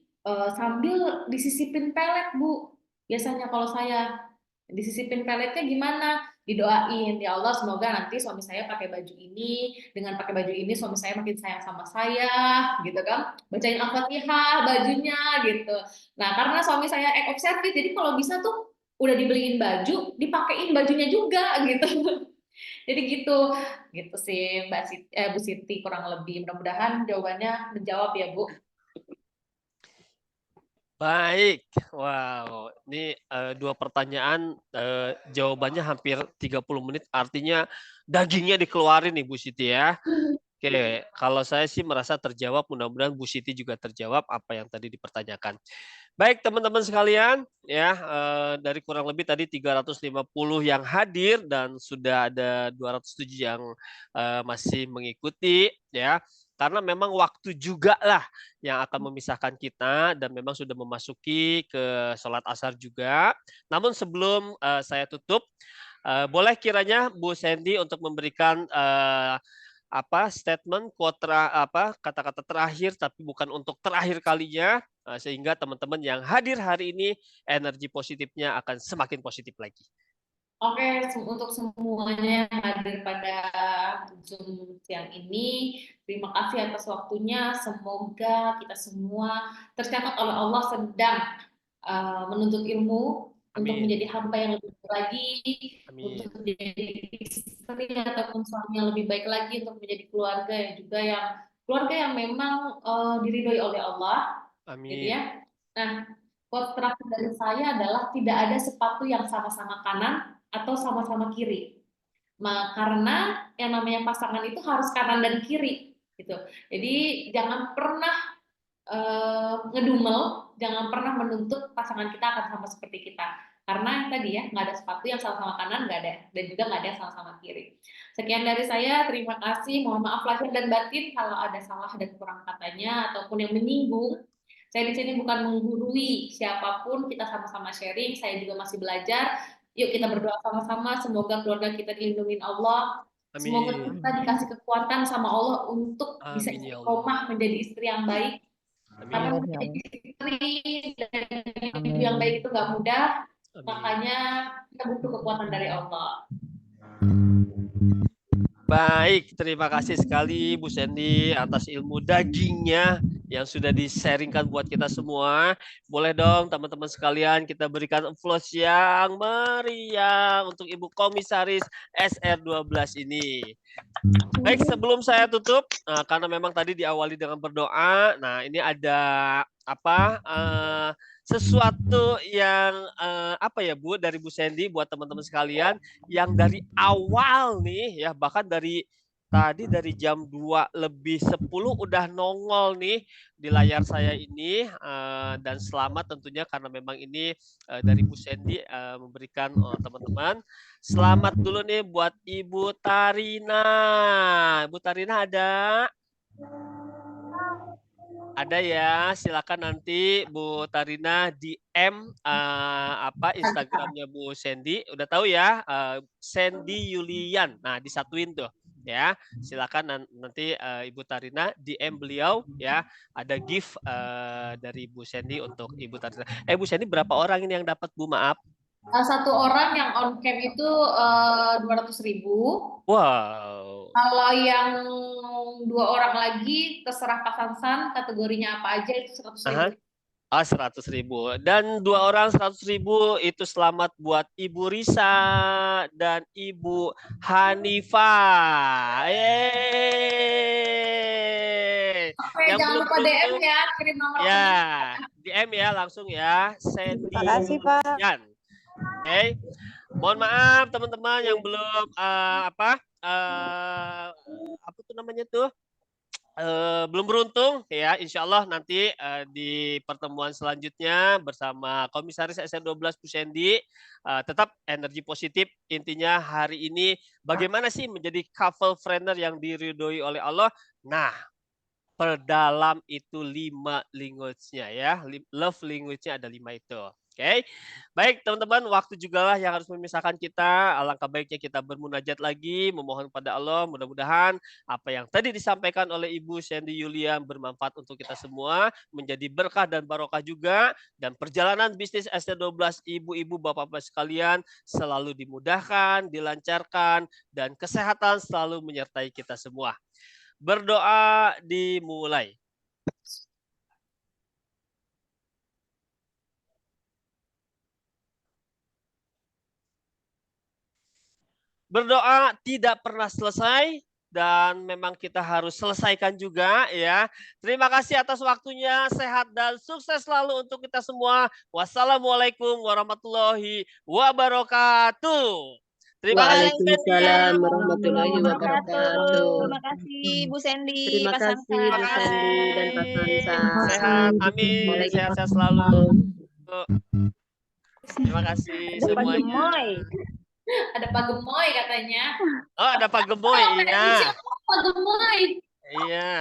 sambil disisipin pelet Bu, biasanya kalau saya disisipin peletnya gimana? Didoain, ya Allah semoga nanti suami saya pakai baju ini, dengan pakai baju ini suami saya makin sayang sama saya, gitu kan? Bacain Al-Fatihah bajunya gitu. Nah, karena suami saya act of service, jadi kalau bisa tuh udah dibeliin baju, dipakein bajunya juga gitu. Jadi gitu sih Bu Siti kurang lebih. Mudah-mudahan jawabannya menjawab ya Bu. Baik, wow, ini dua pertanyaan jawabannya hampir 30 menit, artinya dagingnya dikeluarin nih Bu Siti ya. Oke, kalau saya sih merasa terjawab, mudah-mudahan Bu Siti juga terjawab apa yang tadi dipertanyakan. Baik teman-teman sekalian, ya dari kurang lebih tadi 350 yang hadir dan sudah ada 207 yang masih mengikuti, ya. Karena memang waktu juga lah yang akan memisahkan kita dan memang sudah memasuki ke sholat asar juga. Namun sebelum saya tutup, boleh kiranya Bu Sandy untuk memberikan statement kata-kata terakhir tapi bukan untuk terakhir kalinya sehingga teman-teman yang hadir hari ini energi positifnya akan semakin positif lagi. Oke, untuk semuanya yang hadir pada Zoom siang ini, terima kasih atas waktunya. Semoga kita semua tercatat oleh Allah sedang menuntut ilmu untuk menjadi hamba yang lebih baik lagi, untuk menjadi istri ataupun suami yang lebih baik lagi, untuk menjadi keluarga yang memang diridhoi oleh Allah, gitu ya. Nah, quote terakhir dari saya adalah tidak ada sepatu yang sama-sama kanan atau sama-sama kiri. Karena yang namanya pasangan itu harus kanan dan kiri, gitu. Jadi jangan pernah ngedumel, jangan pernah menuntut pasangan kita akan sama seperti kita. Karena tadi ya, nggak ada sepatu yang sama-sama kanan, nggak ada, dan juga nggak ada yang sama-sama kiri. Sekian dari saya, terima kasih. Mohon maaf lahir dan batin kalau ada salah dan kurang katanya ataupun yang menyinggung. Saya di sini bukan menggurui siapapun, kita sama-sama sharing. Saya juga masih belajar. Yuk kita berdoa sama-sama, semoga keluarga kita dilindungi Allah. Semoga kita dikasih kekuatan sama Allah untuk bisa istiqomah menjadi istri yang baik. Karena menjadi istri dan ibu yang baik itu nggak mudah, makanya kita butuh kekuatan dari Allah. Baik, terima kasih sekali Bu Sandy atas ilmu dagingnya yang sudah di-sharingkan buat kita semua. Boleh dong teman-teman sekalian kita berikan applause yang meriah untuk Ibu Komisaris SR12 ini. Baik, sebelum saya tutup, karena memang tadi diawali dengan berdoa, nah ini ada sesuatu yang Bu dari Bu Sandy buat teman-teman sekalian yang dari awal nih ya, bahkan dari tadi dari jam 2 lebih 10 udah nongol nih di layar saya ini, dan selamat tentunya karena memang ini dari Bu Sandy memberikan teman-teman. Selamat dulu nih buat Ibu Tarina. Ibu Tarina ada? Ada ya, silakan nanti Bu Tarina DM Instagramnya Bu Sandy. Udah tahu ya, Sandy Yulian. Nah, disatuin tuh ya. Silakan nanti Ibu Tarina DM beliau ya. Ada gift dari Bu Sandy untuk Ibu Tarina. Bu Sandy berapa orang ini yang dapat Bu? Maaf. Satu orang yang on cam itu 200.000. Wow. Kalau yang 2 orang lagi terserah Pak Sansan kategorinya apa aja itu 100.000. 100.000. Dan 2 orang 100.000 itu selamat buat Ibu Risa dan Ibu Hanifah. Oke, yang jangan lupa DM ya, kirim nomor ya. DM ya langsung ya. Sandy. Terima kasih Pak. Oke. Mohon maaf teman-teman yang belum belum beruntung ya. Insya Allah nanti di pertemuan selanjutnya bersama Komisaris SR12 Bu Sandy, tetap energi positif. Intinya hari ini bagaimana sih menjadi couple friender yang diridhoi oleh Allah. Nah, perdalam itu 5 language-nya ya. Love language-nya ada 5 itu. Oke. Baik teman-teman, waktu juga lah yang harus memisahkan kita. Alangkah baiknya kita bermunajat lagi, memohon pada Allah. Mudah-mudahan apa yang tadi disampaikan oleh Ibu Sandy Yulian bermanfaat untuk kita semua, menjadi berkah dan barokah juga, dan perjalanan bisnis ST12 ibu-ibu bapak-bapak sekalian selalu dimudahkan, dilancarkan, dan kesehatan selalu menyertai kita semua. Berdoa dimulai. berdoa tidak pernah selesai dan memang kita harus selesaikan juga ya. Terima kasih atas waktunya, sehat dan sukses selalu untuk kita semua. Wassalamualaikum warahmatullahi wabarakatuh. Terima kasih. Waalaikumsalam warahmatullahi wabarakatuh. Terima kasih Bu Sandy, Terima Pak kasih Bu Sansa. Sandy dan Pak Sansa. Sehat, amin. Sehat-sehat selalu. Terima kasih Ada Pak semuanya. Gemoy. Ada Pak Gemoy katanya. Oh, ada Pak Gemoy, iya. Pak Gemoy. Iya.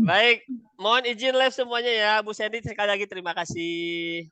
Baik, mohon izin live semuanya ya. Bu Sandy sekali lagi terima kasih.